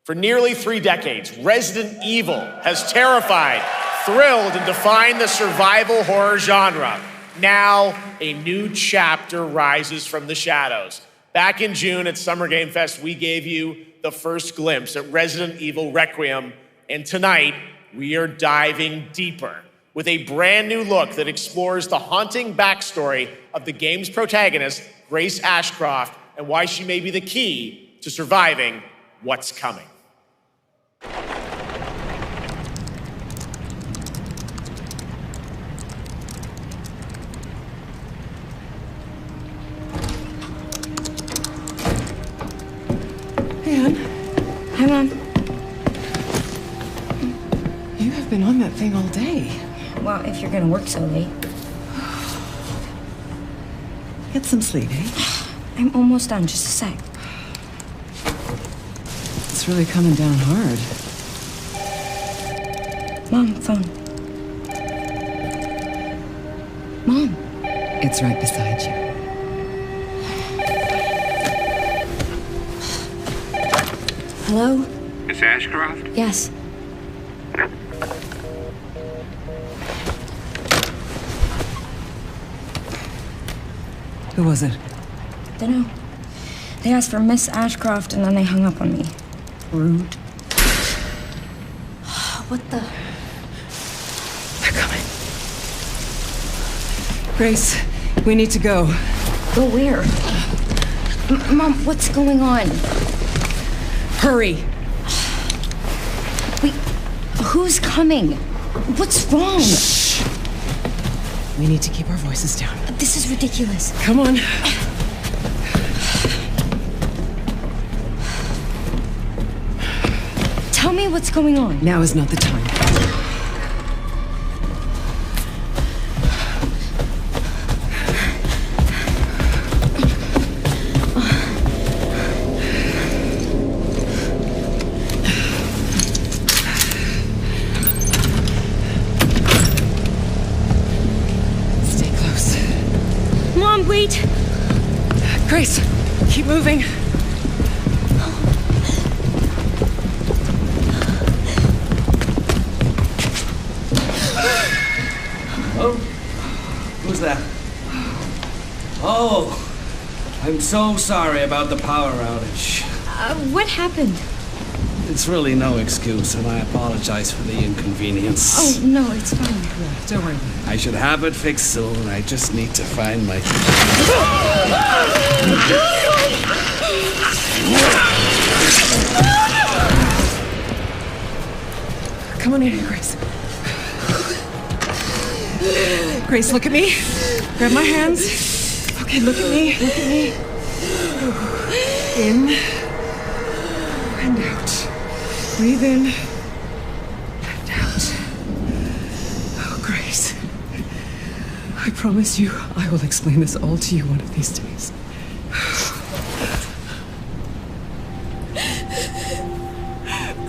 [SPEAKER 2] For nearly 3 decades, Resident Evil has terrified, thrilled, and defined the survival horror genre. Now, a new chapter rises from the shadows. Back in June at Summer Game Fest, we gave you the first glimpse at Resident Evil Requiem, and tonight, we are diving deeper with a brand new look that explores the haunting backstory of the game's protagonist, Grace Ashcroft, and why she may be the key to surviving what's coming.
[SPEAKER 9] Hi, Mom.
[SPEAKER 4] You have been on that thing all day.
[SPEAKER 9] Well, if you're gonna work so late.
[SPEAKER 4] Get some sleep, eh?
[SPEAKER 9] I'm almost done, just a sec.
[SPEAKER 4] It's really coming down hard.
[SPEAKER 9] Mom, phone. Mom.
[SPEAKER 4] It's right beside you.
[SPEAKER 9] Hello?
[SPEAKER 19] Miss Ashcroft?
[SPEAKER 9] Yes.
[SPEAKER 4] Who was it?
[SPEAKER 9] Dunno. They asked for Miss Ashcroft and then they hung up on me. Rude. What the?
[SPEAKER 4] They're coming. Grace, we need to go.
[SPEAKER 9] Go where? Mom, what's going on?
[SPEAKER 4] Hurry.
[SPEAKER 9] Wait, who's coming? What's wrong?
[SPEAKER 4] Shh. We need to keep our voices down.
[SPEAKER 9] This is ridiculous.
[SPEAKER 4] Come on.
[SPEAKER 9] Tell me what's going on.
[SPEAKER 4] Now is not the time.
[SPEAKER 9] Mom, wait!
[SPEAKER 4] Grace, keep moving.
[SPEAKER 20] Oh, who's that? Oh, I'm so sorry about the power outage.
[SPEAKER 9] What happened?
[SPEAKER 20] It's really no excuse, and I apologize for the inconvenience.
[SPEAKER 9] Oh, no, it's fine.
[SPEAKER 4] Yeah, don't worry.
[SPEAKER 20] I should have it fixed soon. I just need to find my...
[SPEAKER 4] Come on in here, Grace. Grace, look at me. Grab my hands. Okay, look at me. Look at me. In and out. Breathe in and out. Oh, Grace. I promise you, I will explain this all to you one of these days.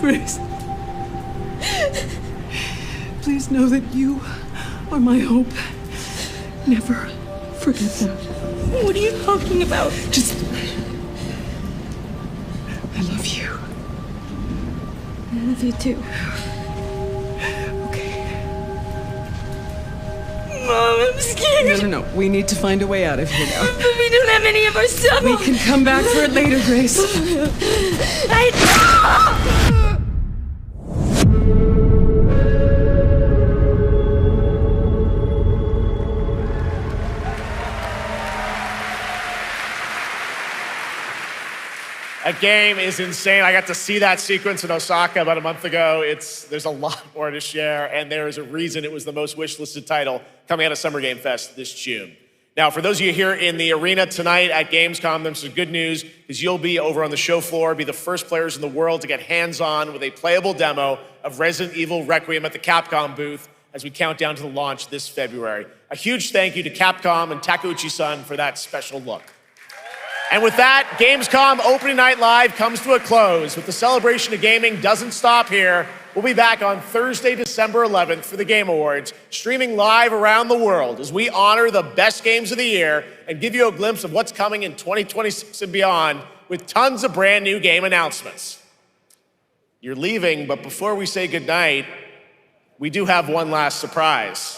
[SPEAKER 4] Grace. Please know that you are my hope. Never forget that.
[SPEAKER 9] What are you talking about?
[SPEAKER 4] Just... I love you.
[SPEAKER 9] I love you too.
[SPEAKER 4] Okay.
[SPEAKER 9] Mom, I'm scared.
[SPEAKER 4] No. We need to find a way out of here now.
[SPEAKER 9] But we don't have any of our stuff.
[SPEAKER 4] We can come back for it later, Grace.
[SPEAKER 2] That game is insane. I got to see that sequence in Osaka about a month ago. There's a lot more to share, and there is a reason it was the most wishlisted title coming out of Summer Game Fest this June. Now, for those of you here in the arena tonight at Gamescom, there's some good news, because you'll be over on the show floor, be the first players in the world to get hands-on with a playable demo of Resident Evil Requiem at the Capcom booth as we count down to the launch this February. A huge thank you to Capcom and Takeuchi-san for that special look. And with that, Gamescom Opening Night Live comes to a close, but the celebration of gaming doesn't stop here. We'll be back on Thursday, December 11th for the Game Awards, streaming live around the world as we honor the best games of the year and give you a glimpse of what's coming in 2026 and beyond with tons of brand new game announcements. You're leaving, but before we say goodnight, we do have one last surprise.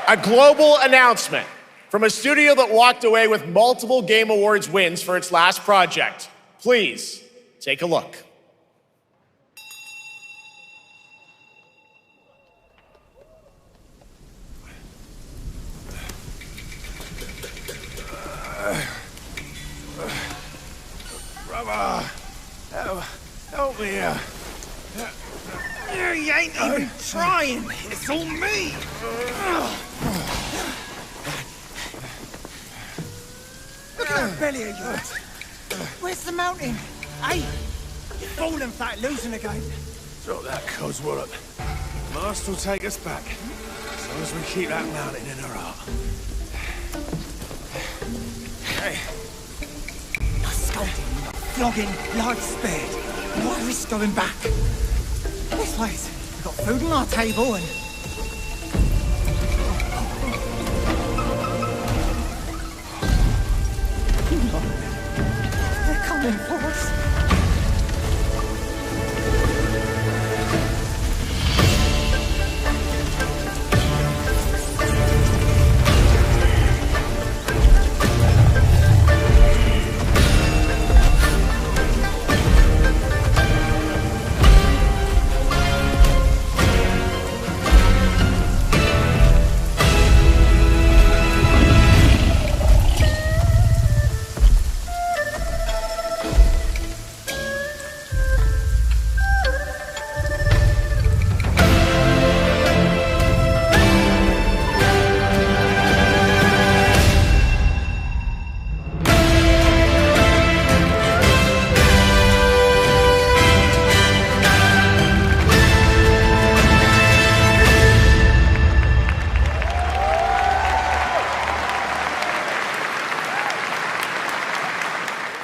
[SPEAKER 2] A global announcement from a studio that walked away with multiple Game Awards wins for its last project. Please, take a look.
[SPEAKER 6] Brother, help me. You ain't even trying. It's all me. Look at that belly of yours. Where's the mountain? Hey,
[SPEAKER 21] falling flat, losing again.
[SPEAKER 6] Drop that coswallop. Master will take us back. As long as we keep that mountain in our heart. Hey.
[SPEAKER 21] No scolding, no flogging, life spared. Why risk going back? This place, we've got food on our table and... They're coming for us.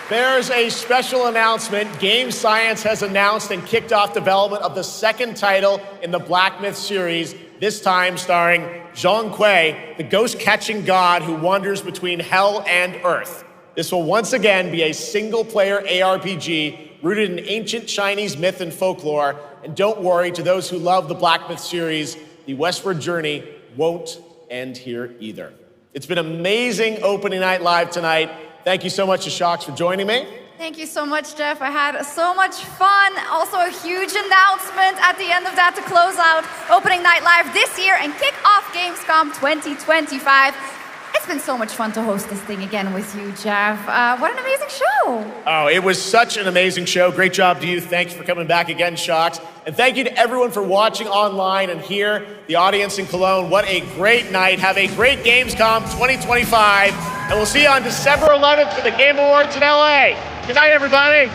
[SPEAKER 2] There's a special announcement. Game Science has announced and kicked off development of the second title in the Black Myth series, this time starring Zhong Kui, the ghost-catching god who wanders between hell and earth. This will once again be a single-player ARPG rooted in ancient Chinese myth and folklore. And don't worry, to those who love the Black Myth series, the westward journey won't end here either. It's been amazing opening night live tonight. Thank you so much to Shox for joining me.
[SPEAKER 14] Thank you so much, Jeff. I had so much fun. Also a huge announcement at the end of that to close out Opening Night Live this year and kick off Gamescom 2025. It's been so much fun to host this thing again with you, Jeff. What an amazing show.
[SPEAKER 2] Oh, it was such an amazing show. Great job to you. Thanks for coming back again, Shox. And thank you to everyone for watching online and here, the audience in Cologne. What a great night. Have a great Gamescom 2025. And we'll see you on December 11th for the Game Awards in LA. Good night, everybody.